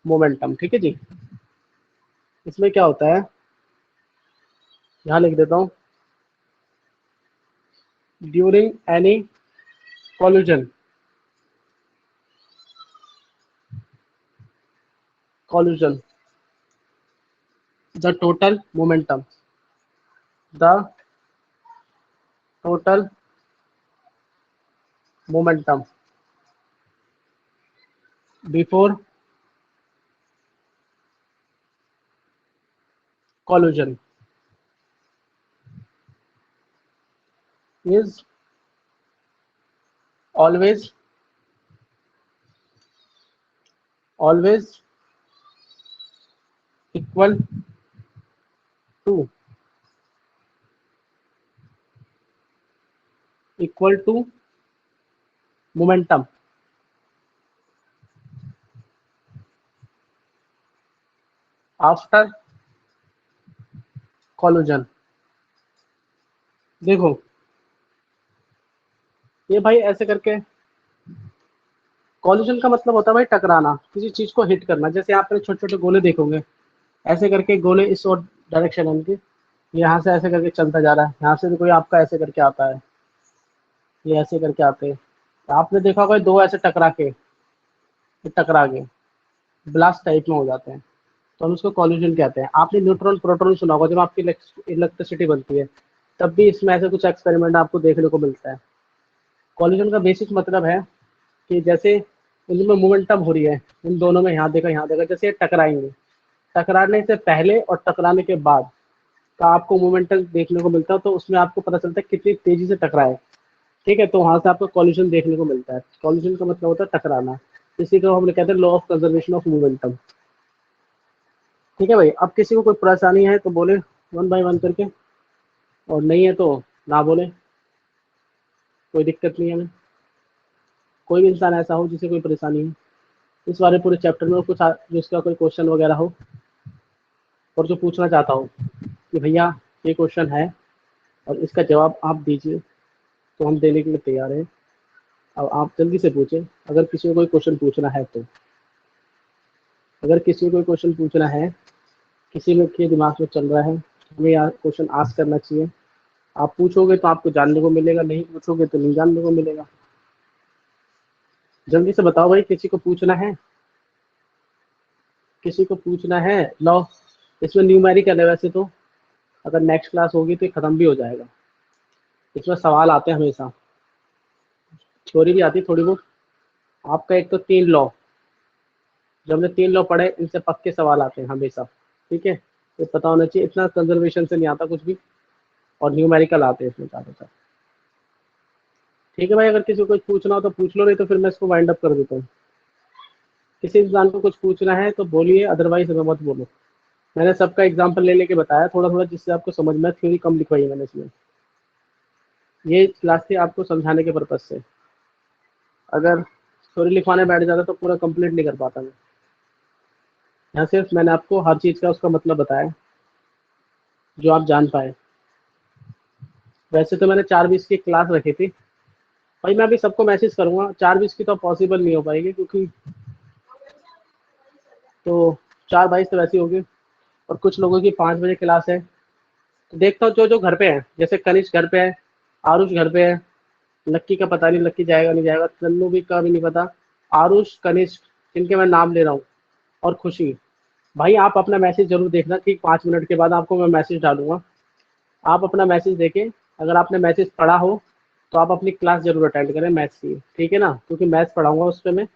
momentum. ठीक है जी, इसमें क्या होता है, यहाँ लिख देता हूँ, during any collusion, collusion the total momentum, the total momentum before collision is always, always equal to, equal to momentum after collision। देखो, ये भाई ऐसे करके कॉलिजन का मतलब होता है भाई टकराना, किसी चीज को हिट करना। जैसे आपने छोटे छोटे गोले देखोगे, ऐसे करके गोले इस और डायरेक्शन उनकी, यहाँ से ऐसे करके चलता जा रहा है, यहाँ से भी कोई आपका ऐसे करके आता है, ये ऐसे करके आते हैं। तो आपने देखा होगा दो ऐसे टकरा के, ये टकरा के ब्लास्ट टाइप में हो जाते हैं, तो हम उसको कॉलिजन कहते हैं। आपने न्यूट्रॉन प्रोटॉन सुना होगा, जब आपकी इलेक्ट्रिसिटी बनती है तब भी इसमें ऐसे कुछ एक्सपेरिमेंट आपको देखने को मिलता है। कॉलिजन का बेसिक मतलब है कि जैसे इनमें मोमेंटम हो रही है, इन दोनों में, यहाँ देखा, जैसे ये टकराएंगे, टकराने से पहले और टकराने के बाद का आपको मोमेंटम देखने को मिलता है, तो उसमें आपको पता चलता है कितनी तेजी से टकराए। ठीक है, तो वहां से आपको कॉलिजन देखने को मिलता है। कॉलिजन का मतलब होता है टकराना, इसी को हम कहते हैं law of conservation of momentum. ठीक है भाई, अब किसी को कोई परेशानी है तो बोले 1 बाय 1 करके, और नहीं है तो ना बोले, कोई दिक्कत नहीं है हमें। कोई भी इंसान ऐसा हो जिसे कोई परेशानी हो इस वाले पूरे चैप्टर में, कुछ जिसका कोई क्वेश्चन वगैरह हो और जो पूछना चाहता हो कि भैया ये क्वेश्चन है और इसका जवाब आप दीजिए, तो हम देने के लिए तैयार हैं। अब आप जल्दी से पूछें, अगर किसी को कोई क्वेश्चन पूछना है तो। अगर किसी को कोई क्वेश्चन पूछना है, किसी में के दिमाग में चल रहा है, हमें यहाँ क्वेश्चन आस्क करना चाहिए। आप पूछोगे तो आपको जानने को मिलेगा, नहीं पूछोगे तो नहीं जानने को मिलेगा। जल्दी से बताओ भाई, किसी को पूछना है? किसी को पूछना है? लो, इसमें न्यूमेरिकल है वैसे तो, अगर नेक्स्ट क्लास होगी तो ये खत्म भी हो जाएगा। इसमें सवाल आते हैं हमेशा, थ्योरी भी आती है थोड़ी बहुत। आपका एक तो 3 लॉ, जब हमने 3 लॉ पढ़े, इनसे पक्के सवाल आते हैं हमेशा। ठीक है, तो पता होना चाहिए, इतना कंजर्वेशन से नहीं आता कुछ भी, और न्यूमेरिकल आते हैं इसमें ज़्यादातर। ठीक है भाई, अगर किसी को कुछ पूछना हो तो पूछ लो, नहीं तो फिर मैं इसको वाइंड अप कर देता हूँ। किसी इंसान को कुछ पूछना है तो बोलिए, अदरवाइज हमें मत बोलो। मैंने सबका एग्जाम्पल ले लेके बताया थोड़ा थोड़ा, जिससे आपको समझ में, थ्योरी कम लिखवाई है मैंने इसमें। ये क्लास थी आपको समझाने के पर्पज से। अगर थ्योरी लिखवाने बैठ जाता तो पूरा कंप्लीट नहीं कर पाता मैं। यहाँ सिर्फ मैंने आपको हर चीज़ का उसका मतलब बताया जो आप जान पाए। वैसे तो मैंने 4:20 की क्लास रखी थी भाई, मैं अभी सबको मैसेज करूंगा। 4:20 की तो पॉसिबल नहीं हो पाएगी, क्योंकि तो 4:22 तो वैसे ही होगी, और कुछ लोगों की 5 बजे क्लास है। तो देखता हूँ जो जो घर पे है, जैसे कनिष्क घर पे है, आरुष घर पे है, लक्की का पता नहीं, लक्की जाएगा नहीं जाएगा, तन्नू भी का भी नहीं पता, आरुष, कनिष्क, जिनके मैं नाम ले रहा हूँ, और खुशी। भाई आप अपना मैसेज जरूर देखना, ठीक 5 मिनट के बाद आपको मैं मैसेज डालूंगा। आप अपना मैसेज देखें, अगर आपने मैसेज पढ़ा हो तो आप अपनी क्लास जरूर अटेंड करें मैथ्स की। ठीक है ना, क्योंकि मैथ्स पढ़ाऊंगा उस पर मैं।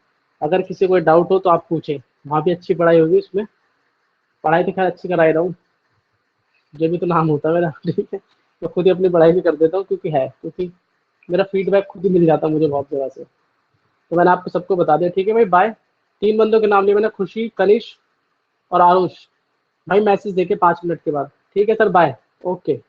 अगर किसी को कोई डाउट हो तो आप पूछें, वहाँ भी अच्छी पढ़ाई होगी उसमें। पढ़ाई तो खैर अच्छी कराई रहा हूँ, जो भी तो नाम होता है मेरा। ठीक है, तो खुद ही अपनी पढ़ाई भी कर देता हूँ, क्योंकि मेरा फीडबैक खुद ही मिल जाता है मुझे बहुत जगह से। तो मैंने आपको सबको बता दिया। ठीक है भाई, बाय। 3 बंदों के नाम लिए मैंने, खुशी, कनिष्क और आरुष। भाई मैसेज देके 5 मिनट के बाद। ठीक है सर, बाय। ओके।